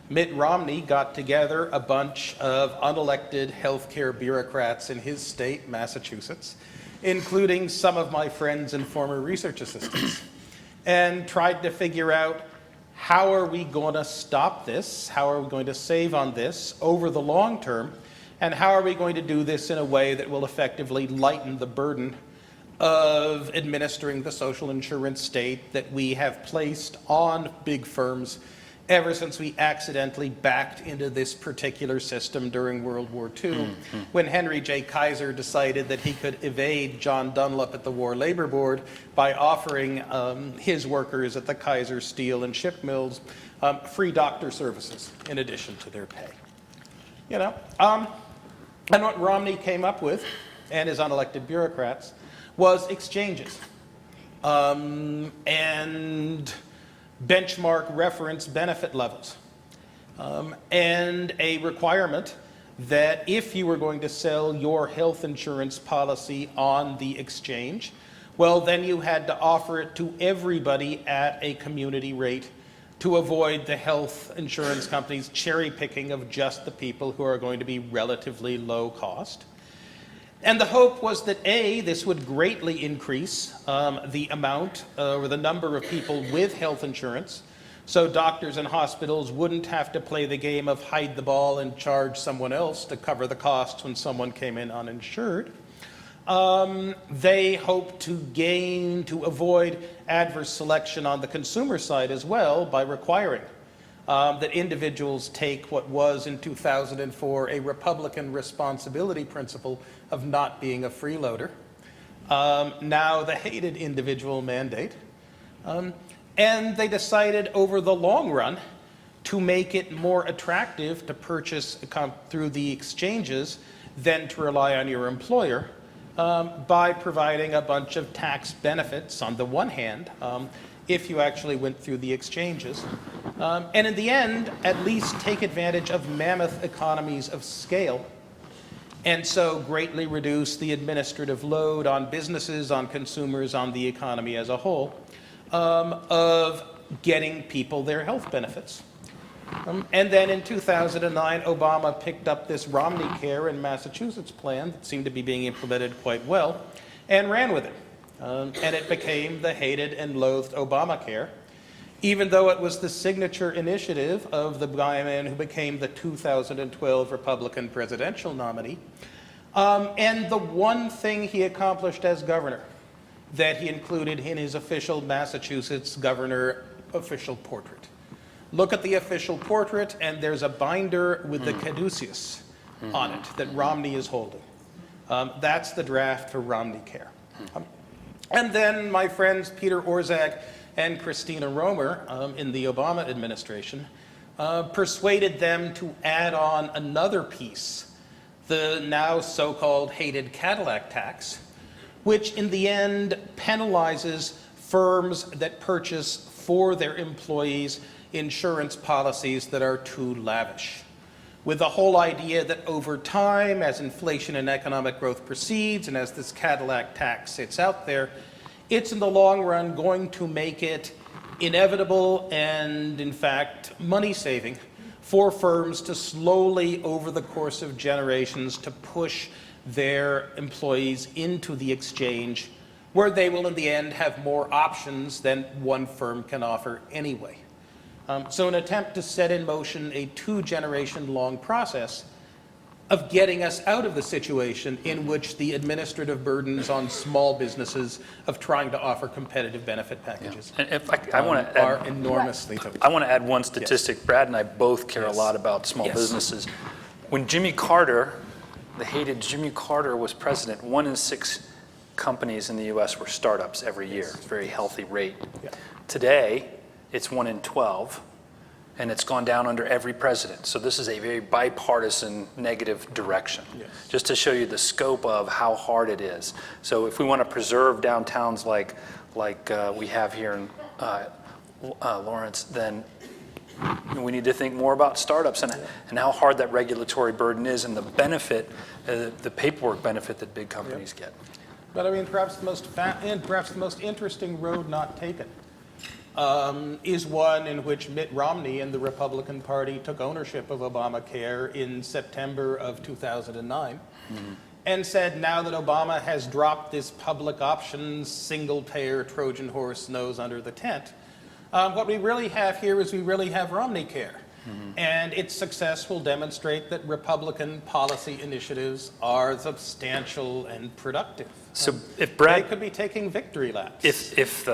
Mitt Romney got together a bunch of unelected healthcare bureaucrats in his state, Massachusetts, including some of my friends and former research assistants, and tried to figure out how are we going to stop this, how are we going to save on this over the long term, and how are we going to do this in a way that will effectively lighten the burden of administering the social insurance state that we have placed on big firms ever since we accidentally backed into this particular system during World War II, when Henry J. Kaiser decided that he could evade John Dunlop at the War Labor Board by offering his workers at the Kaiser steel and ship mills free doctor services in addition to their pay. And what Romney came up with, and his unelected bureaucrats, was exchanges and benchmark reference benefit levels, and a requirement that if you were going to sell your health insurance policy on the exchange, well, then you had to offer it to everybody at a community rate to avoid the health insurance companies cherry picking of just the people who are going to be relatively low cost. And the hope was that A, this would greatly increase the amount or the number of people with health insurance, so doctors and hospitals wouldn't have to play the game of hide the ball and charge someone else to cover the costs when someone came in uninsured. They hope to avoid adverse selection on the consumer side as well by requiring that individuals take what was in 2004 a Republican responsibility principle of not being a freeloader, now the hated individual mandate. And they decided over the long run to make it more attractive to purchase through the exchanges than to rely on your employer, by providing a bunch of tax benefits on the one hand, if you actually went through the exchanges, and in the end, at least take advantage of mammoth economies of scale, and so greatly reduce the administrative load on businesses, on consumers, on the economy as a whole, of getting people their health benefits. And then in 2009, Obama picked up this Romney Care in Massachusetts plan that seemed to be being implemented quite well and ran with it. And it became the hated and loathed Obamacare, even though it was the signature initiative of the guy man who became the 2012 Republican presidential nominee, And the one thing he accomplished as governor that he included in his official Massachusetts governor official portrait. Look at the official portrait, and there's a binder with the caduceus on it that Romney is holding. That's the draft for Romney Care. And then my friends Peter Orszag and Christina Romer in the Obama administration persuaded them to add on another piece, the now so-called hated Cadillac tax, which in the end penalizes firms that purchase for their employees insurance policies that are too lavish, with the whole idea that over time, as inflation and economic growth proceeds, and as this Cadillac tax sits out there, it's in the long run going to make it inevitable and, in fact, money-saving for firms to slowly, over the course of generations, to push their employees into the exchange, where they will in the end have more options than one firm can offer anyway. So an attempt to set in motion a 2-generation long process of getting us out of the situation in which the administrative burdens on small businesses of trying to offer competitive benefit packages And if I want to are enormously tough. I want to add one statistic. Yes. Brad and I both care Yes. a lot about small Yes. businesses. When Jimmy Carter, the hated Jimmy Carter, was president, 1 in 6 companies in the U.S. were startups every year. It's a very healthy rate. Yeah. Today, it's 1 in 12, and it's gone down under every president. So this is a very bipartisan negative direction, Yes. just to show you the scope of how hard it is. So if we want to preserve downtowns like we have here in Lawrence, then we need to think more about startups and how hard that regulatory burden is and the benefit, the paperwork benefit that big companies get. But I mean, perhaps the most interesting road not taken is one in which Mitt Romney and the Republican Party took ownership of Obamacare in September of 2009 and said, now that Obama has dropped this public options, single-payer Trojan horse nose under the tent, what we really have here is we really have Romney Care. And its success will demonstrate that Republican policy initiatives are substantial and productive. So if Brad, they could be taking victory laps. if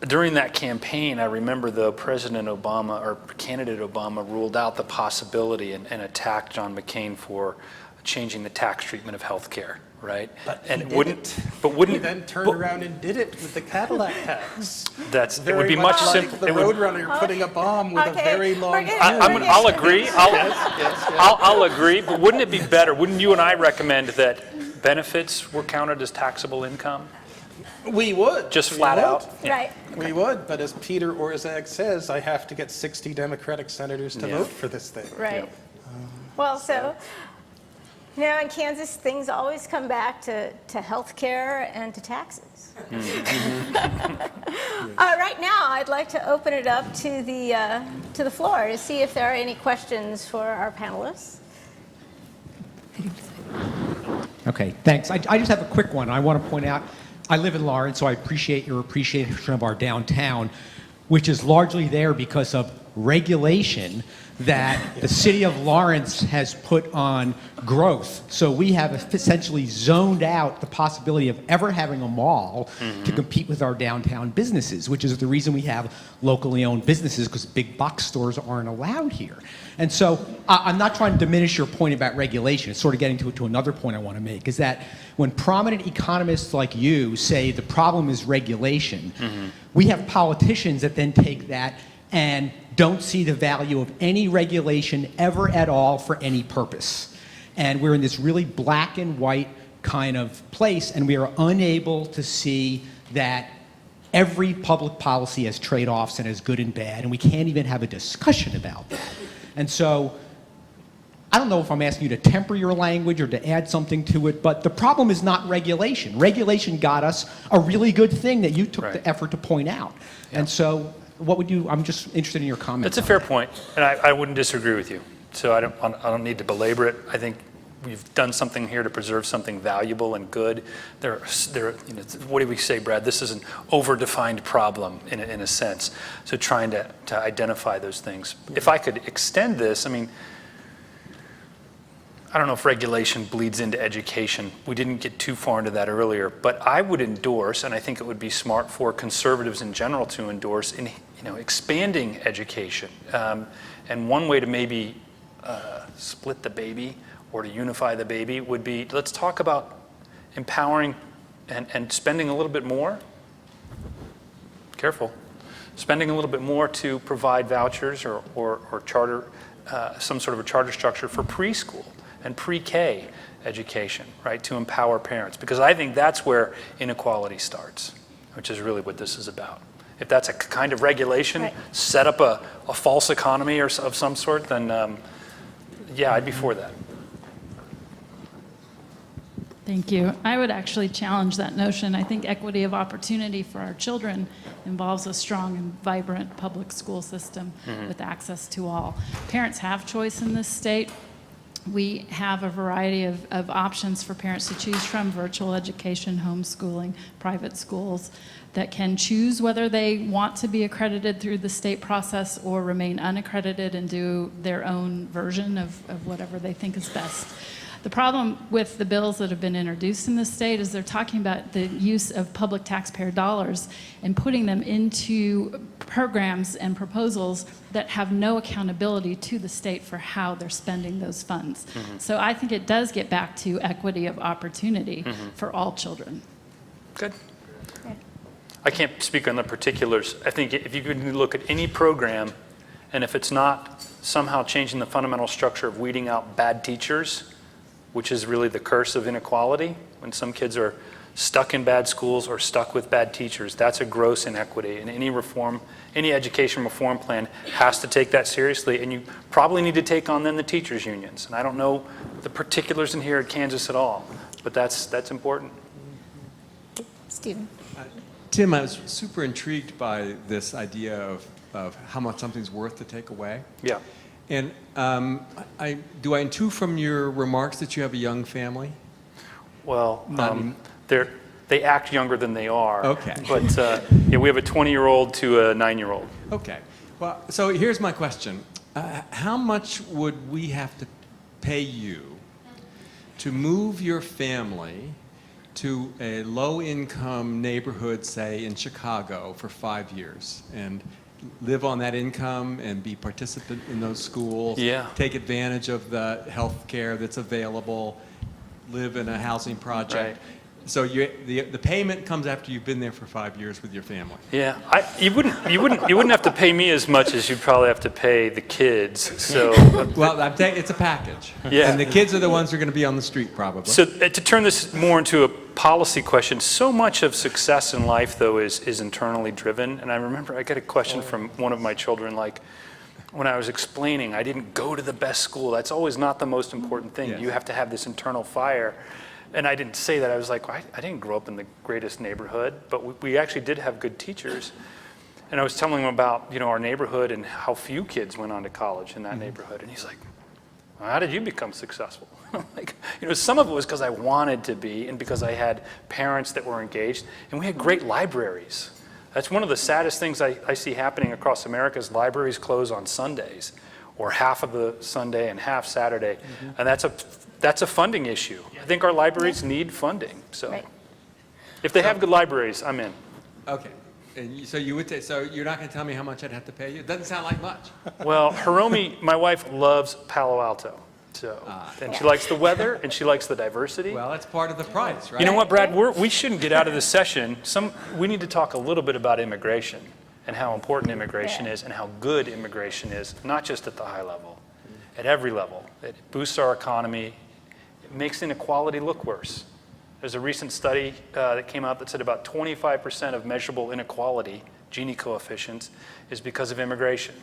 during that campaign, I remember the President Obama or candidate Obama ruled out the possibility and attacked John McCain for changing the tax treatment of health care, right? He then turned around and did it with the Cadillac tax. It would be much simpler. The Roadrunner putting a bomb with a very long fuse. I'll agree. I'll agree. But wouldn't it be better? Wouldn't you and I recommend that benefits were counted as taxable income? We would. Just flat out? Right. We would, but as Peter Orszag says, I have to get 60 Democratic senators to vote for this thing. Right. Well, so now in Kansas, things always come back to health care and to taxes. Right now, I'd like to open it up to the floor to see if there are any questions for our panelists. Okay, thanks. I just have a quick one. I want to point out, I live in Lawrence, so I appreciate your appreciation of our downtown, which is largely there because of regulation that the city of Lawrence has put on growth. So we have essentially zoned out the possibility of ever having a mall to compete with our downtown businesses, which is the reason we have locally owned businesses, because big box stores aren't allowed here. And so I'm not trying to diminish your point about regulation. It's sort of getting to another point I want to make, is that when prominent economists like you say the problem is regulation, we have politicians that then take that and don't see the value of any regulation ever at all for any purpose. And we're in this really black and white kind of place, and we are unable to see that every public policy has trade-offs and has good and bad, and we can't even have a discussion about that. And so I don't know if I'm asking you to temper your language or to add something to it, but the problem is not regulation. Regulation got us a really good thing that you took the effort to point out. And so what would you, I'm just interested in your comments. That's a fair point, and I wouldn't disagree with you. So I don't need to belabor it. I think we've done something here to preserve something valuable and good. There, you know, what do we say, Brad? This is an over-defined problem in a sense. So trying to identify those things. If I could extend this, I mean, I don't know if regulation bleeds into education. We didn't get too far into that earlier, but I would endorse, and I think it would be smart for conservatives in general to endorse, in expanding education. And one way to maybe split the baby or to unify the baby would be, let's talk about empowering and spending a little bit more. Careful. Spending a little bit more to provide vouchers or charter, some sort of a charter structure for preschool and pre-K education, right, to empower parents. Because I think that's where inequality starts, which is really what this is about. If that's a kind of regulation, right, set up a false economy or of some sort, then yeah, I'd be for that. Thank you. I would actually challenge that notion. I think equity of opportunity for our children involves a strong and vibrant public school system with access to all. Parents have choice in this state. We have a variety of options for parents to choose from: virtual education, homeschooling, private schools, that can choose whether they want to be accredited through the state process or remain unaccredited and do their own version of whatever they think is best. The problem with the bills that have been introduced in the state is they're talking about the use of public taxpayer dollars and putting them into programs and proposals that have no accountability to the state for how they're spending those funds. So I think it does get back to equity of opportunity for all children. Good. I can't speak on the particulars. I think if you could look at any program, and if it's not somehow changing the fundamental structure of weeding out bad teachers, which is really the curse of inequality, when some kids are stuck in bad schools or stuck with bad teachers, that's a gross inequity. And any reform, any education reform plan has to take that seriously, and you probably need to take on then the teachers' unions. And I don't know the particulars in here at Kansas at all, but that's important. Stephen. Tim, I was super intrigued by this idea of how much something's worth to take away. Yeah. And do I intuit from your remarks that you have a young family? Well, they act younger than they are. Okay. But yeah, we have a 20-year-old to a 9-year-old. Okay. Well, so here's my question. How much would we have to pay you to move your family to a low-income neighborhood, say, in Chicago for 5 years, and live on that income and be participant in those schools, Yeah. take advantage of the health care that's available, live in a housing project? Right. So the payment comes after you've been there for 5 years with your family. Yeah, you wouldn't have to pay me as much as you'd probably have to pay the kids. So Well, it's a package. Yeah. And the kids are the ones who are going to be on the street probably. So to turn this more into a policy question, so much of success in life, though, is internally driven. And I remember I got a question from one of my children, like, when I was explaining, I didn't go to the best school. That's always not the most important thing. Yes. You have to have this internal fire. And I didn't say that. I was like, I didn't grow up in the greatest neighborhood, but we actually did have good teachers. And I was telling him about, our neighborhood and how few kids went on to college in that neighborhood. And he's like, well, how did you become successful? I'm like, some of it was because I wanted to be and because I had parents that were engaged. And we had great libraries. That's one of the saddest things I see happening across America is libraries close on Sundays, or half of the Sunday and half Saturday. And that's a funding issue. I think our libraries need funding. So Right. if they have good libraries, I'm in. Okay. And so you would say, so you're not going to tell me how much I'd have to pay you? It doesn't sound like much. Well, Hiromi, my wife, loves Palo Alto. So, and she likes the weather and she likes the diversity. Well, that's part of the price, right? You know what, Brad? We shouldn't get out of this session. We need to talk a little bit about immigration and how important immigration is and how good immigration is, not just at the high level, at every level. It boosts our economy. It makes inequality look worse. There's a recent study that came out that said about 25% of measurable inequality, Gini coefficients, is because of immigration.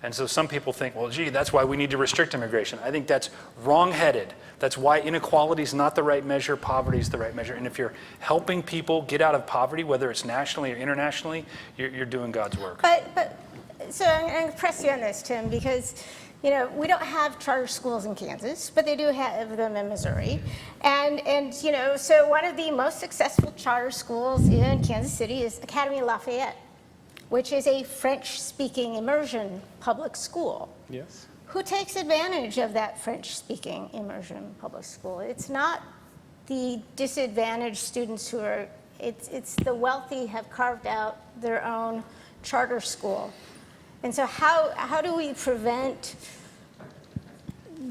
And so some people think, well, gee, that's why we need to restrict immigration. I think that's wrong-headed. That's why inequality is not the right measure, poverty is the right measure. And if you're helping people get out of poverty, whether it's nationally or internationally, you're doing God's work. So I'm going to press you on this, Tim, because we don't have charter schools in Kansas, but they do have them in Missouri. And so one of the most successful charter schools in Kansas City is Academy Lafayette, which is a French-speaking immersion public school. Yes. who takes advantage of that French-speaking immersion public school? It's not the disadvantaged students who are, it's the wealthy have carved out their own charter school. And so how do we prevent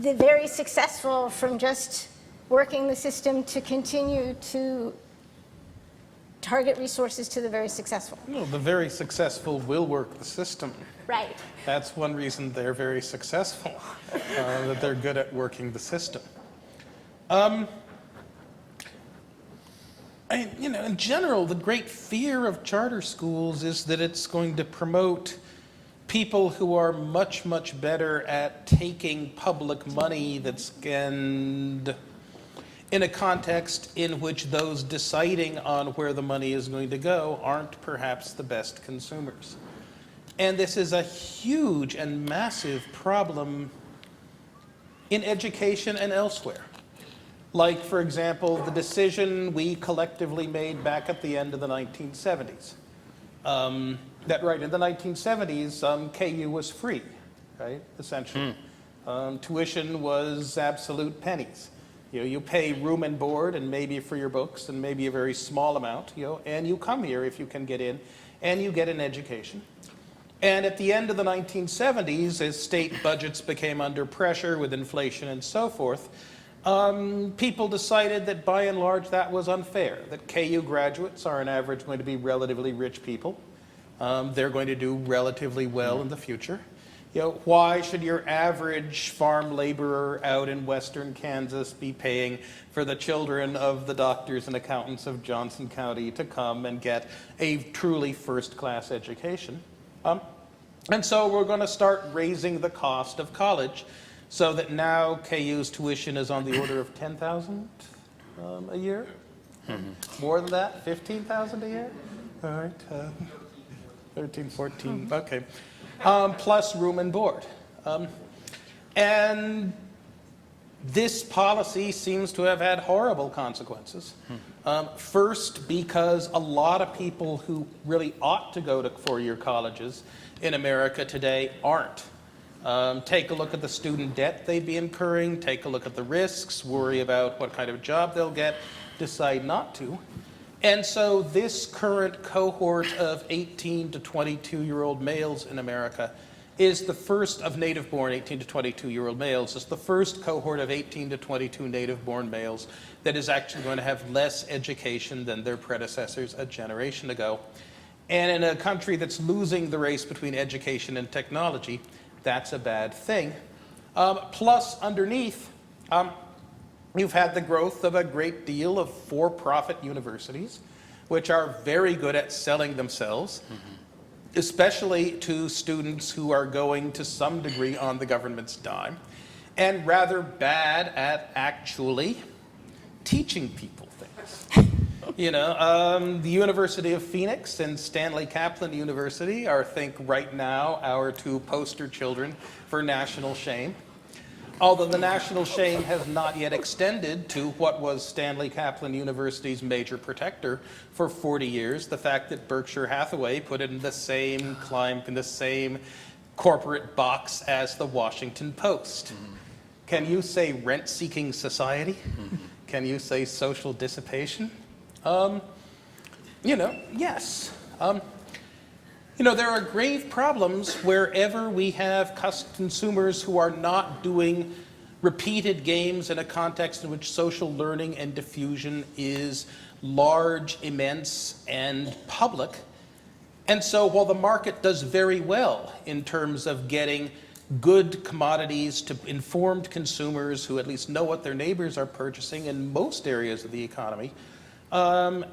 the very successful from just working the system to continue to target resources to the very successful? No, the very successful will work the system. Right. That's one reason they're very successful, that they're good at working the system. In general, the great fear of charter schools is that it's going to promote people who are much, much better at taking public money that's scanned in a context in which those deciding on where the money is going to go aren't perhaps the best consumers. And this is a huge and massive problem in education and elsewhere. Like, for example, the decision we collectively made back at the end of the 1970s. That right, in the 1970s, KU was free, right, essentially. Tuition was absolute pennies. You pay room and board and maybe for your books and maybe a very small amount, and you come here if you can get in, and you get an education. And at the end of the 1970s, as state budgets became under pressure with inflation and so forth, people decided that by and large that was unfair, that KU graduates are on average going to be relatively rich people. They're going to do relatively well in the future. Why should your average farm laborer out in western Kansas be paying for the children of the doctors and accountants of Johnson County to come and get a truly first-class education? And so we're going to start raising the cost of college so that now KU's tuition is on the order of $10,000 a year? More than that? $15,000 a year? All right. 13, 14, okay. Plus room and board. And this policy seems to have had horrible consequences. First, because a lot of people who really ought to go to four-year colleges in America today aren't. Take a look at the student debt they'd be incurring, take a look at the risks, worry about what kind of job they'll get, decide not to. And so this current cohort of 18 to 22-year-old males in America is the first of native-born 18 to 22-year-old males, is the first cohort of 18 to 22 native-born males that is actually going to have less education than their predecessors a generation ago. And in a country that's losing the race between education and technology, that's a bad thing. Plus, underneath, you've had the growth of a great deal of for-profit universities, which are very good at selling themselves, especially to students who are going to some degree on the government's dime, and rather bad at actually teaching people things. The University of Phoenix and Stanley Kaplan University are, I think, right now, our two poster children for national shame. Although the national shame has not yet extended to what was Stanley Kaplan University's major protector for 40 years, the fact that Berkshire Hathaway put it in the same corporate box as the Washington Post. Can you say rent-seeking society? Can you say social dissipation? Yes. There are grave problems wherever we have consumers who are not doing repeated games in a context in which social learning and diffusion is large, immense, and public. And so while the market does very well in terms of getting good commodities to informed consumers who at least know what their neighbors are purchasing in most areas of the economy,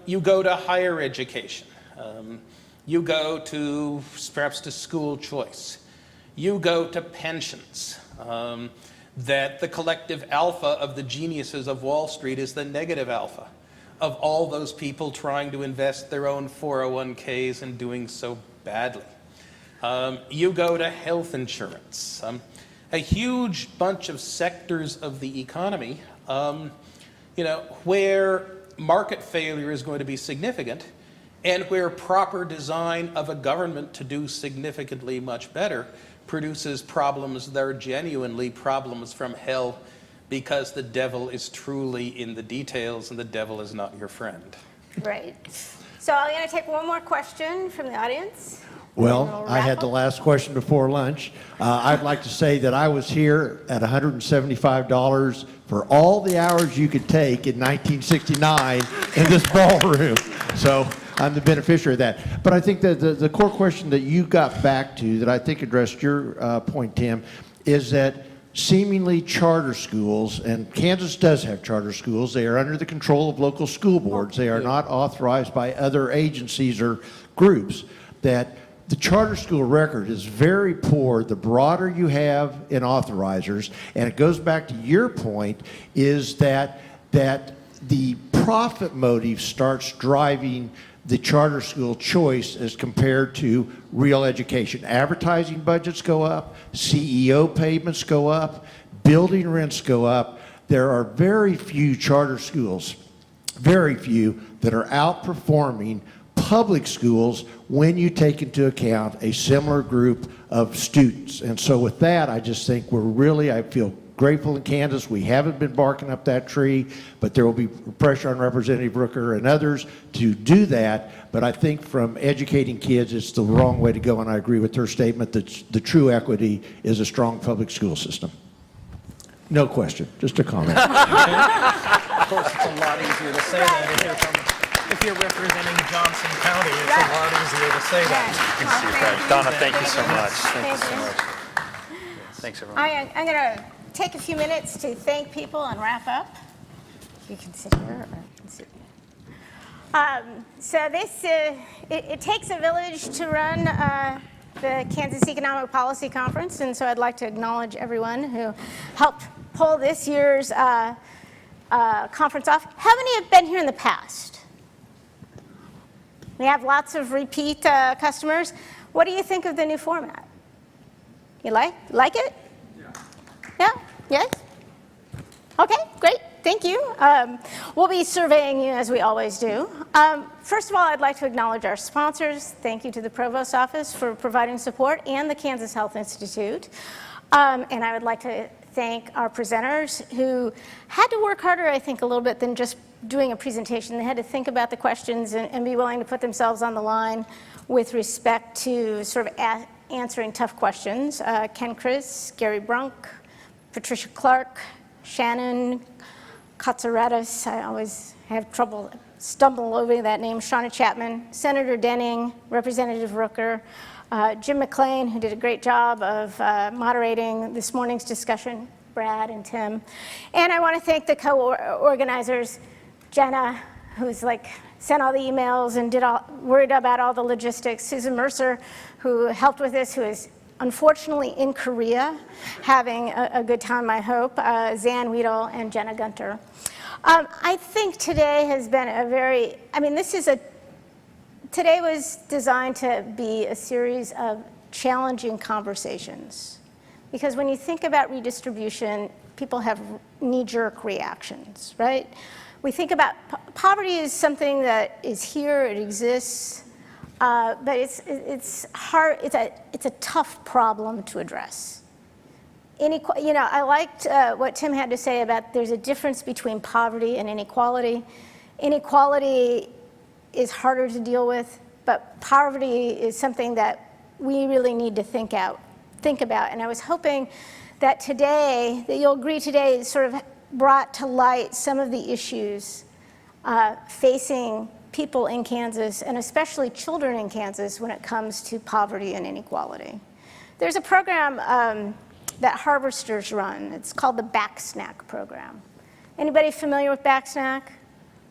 you go to higher education. You go to, perhaps to school choice. You go to pensions. That the collective alpha of the geniuses of Wall Street is the negative alpha of all those people trying to invest their own 401ks and doing so badly. You go to health insurance. A huge bunch of sectors of the economy, where market failure is going to be significant, and where proper design of a government to do significantly much better produces problems that are genuinely problems from hell, because the devil is truly in the details and the devil is not your friend. Right. So I'm going to take one more question from the audience. Well, I had the last question before lunch. I'd like to say that I was here at $175 for all the hours you could take in 1969 in this ballroom. So I'm the beneficiary of that. But I think that the core question that you got back to, that I think addressed your point, Tim, is that seemingly charter schools, and Kansas does have charter schools, they are under the control of local school boards. They are not authorized by other agencies or groups. That the charter school record is very poor the broader you have in authorizers, and it goes back to your point, is that the profit motive starts driving the charter school choice as compared to real education. Advertising budgets go up, CEO payments go up, building rents go up. There are very few charter schools, very few, that are outperforming public schools when you take into account a similar group of students. And so with that, I just think I feel grateful in Kansas. We haven't been barking up that tree, but there will be pressure on Representative Rooker and others to do that. But I think from educating kids, it's the wrong way to go, and I agree with her statement that the true equity is a strong public school system. No question, just a comment. Of course, it's a lot easier to say that if you're representing Johnson County. It's a lot easier to say that. Donna, thank you so much. Thank you so much. Thanks, everyone. I'm going to take a few minutes to thank people and wrap up. You can sit here or you can sit here. So this, it takes a village to run the Kansas Economic Policy Conference, and so I'd like to acknowledge everyone who helped pull this year's conference off. How many have been here in the past? We have lots of repeat customers. What do you think of the new format? You like it? Yeah? Yes? Okay, great. Thank you. We'll be surveying you as we always do. First of all, I'd like to acknowledge our sponsors. Thank you to the Provost's Office for providing support, and the Kansas Health Institute. And I would like to thank our presenters who had to work harder, I think, a little bit than just doing a presentation. They had to think about the questions and be willing to put themselves on the line with respect to sort of answering tough questions. Ken Chris, Gary Brunk, Patricia Clark, Shannon Katsaretis, I always have trouble stumbling over that name, Shauna Chapman, Senator Denning, Representative Rooker, Jim McLean, who did a great job of moderating this morning's discussion, Brad and Tim. And I want to thank the co-organizers, Jenna, who's sent all the emails and worried about all the logistics, Susan Mercer, who helped with this, who is unfortunately in Korea, having a good time, I hope, Zan Weedle and Jenna Ginther. I think today has been today was designed to be a series of challenging conversations. Because when you think about redistribution, people have knee-jerk reactions, right? We think about poverty is something that is here, it exists, but it's hard. It's a tough problem to address. I liked what Tim had to say about there's a difference between poverty and inequality. Inequality is harder to deal with, but poverty is something that we really need to think about. And I was hoping that you'll agree today, sort of brought to light some of the issues facing people in Kansas, and especially children in Kansas, when it comes to poverty and inequality. There's a program that Harvesters run. It's called the Back Snack program. Anybody familiar with Back Snack?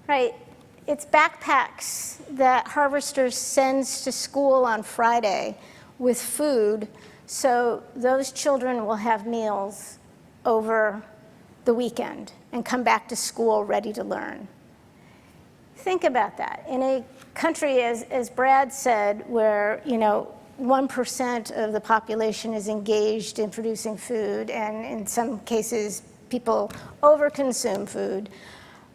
Right. It's backpacks that Harvesters sends to school on Friday with food, so those children will have meals over the weekend and come back to school ready to learn. Think about that. In a country, as Brad said, where 1% of the population is engaged in producing food, and in some cases people overconsume food,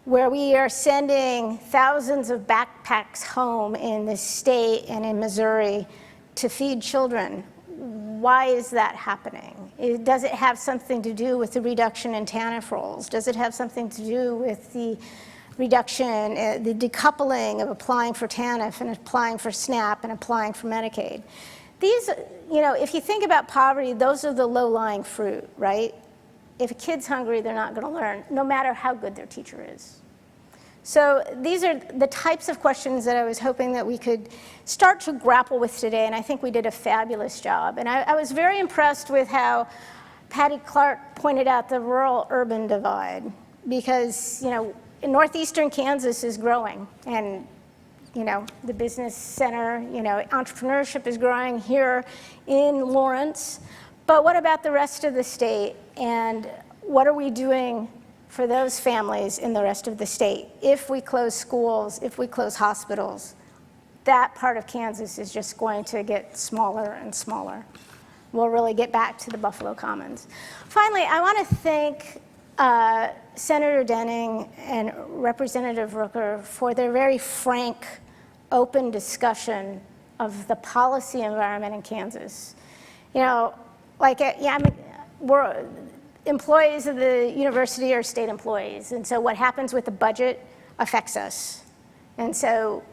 where we are sending thousands of backpacks home in this state and in Missouri to feed children, why is that happening? Does it have something to do with the reduction in TANF rolls? Does it have something to do with the reduction, the decoupling of applying for TANF and applying for SNAP and applying for Medicaid? These, if you think about poverty, those are the low-lying fruit, right? If a kid's hungry, they're not going to learn, no matter how good their teacher is. So these are the types of questions that I was hoping that we could start to grapple with today, and I think we did a fabulous job. And I was very impressed with how Patty Clark pointed out the rural-urban divide, because, northeastern Kansas is growing, and, the business center, entrepreneurship is growing here in Lawrence. But what about the rest of the state, and what are we doing for those families in the rest of the state? If we close schools, if we close hospitals, that part of Kansas is just going to get smaller and smaller. We'll really get back to the Buffalo Commons. Finally, I want to thank Senator Denning and Representative Rooker for their very frank, open discussion of the policy environment in Kansas. We're employees of the university are state employees, and so what happens with the budget affects us. And so,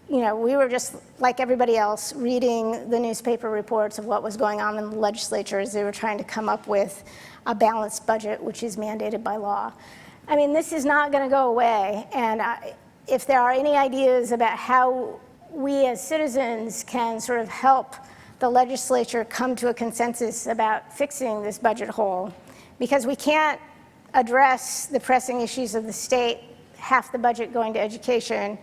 we were just like everybody else reading the newspaper reports of what was going on in the legislature as they were trying to come up with a balanced budget, which is mandated by law. I mean, this is not going to go away, and if there are any ideas about how we as citizens can sort of help the legislature come to a consensus about fixing this budget hole, because we can't address the pressing issues of the state, half the budget going to education,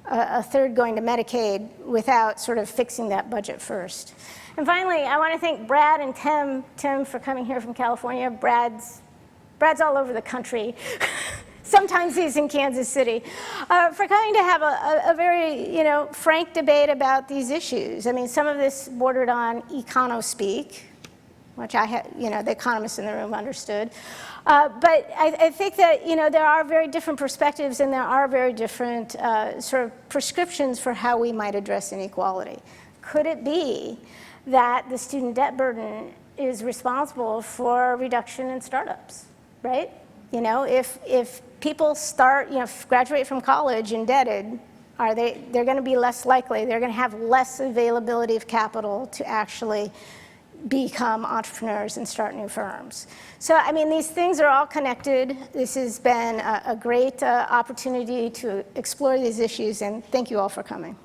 a third going to Medicaid, without sort of fixing that budget first. And finally, I want to thank Brad and Tim for coming here from California. Brad's all over the country. Sometimes he's in Kansas City, for coming to have a very, frank debate about these issues. I mean, some of this bordered on econo-speak, which the economists in the room understood. But I think that, there are very different perspectives, and there are very different sort of prescriptions for how we might address inequality. Could it be that the student debt burden is responsible for a reduction in startups, right? If people graduate from college indebted, they're going to be less likely, they're going to have less availability of capital to actually become entrepreneurs and start new firms. So, I mean, these things are all connected. This has been a great opportunity to explore these issues, and thank you all for coming.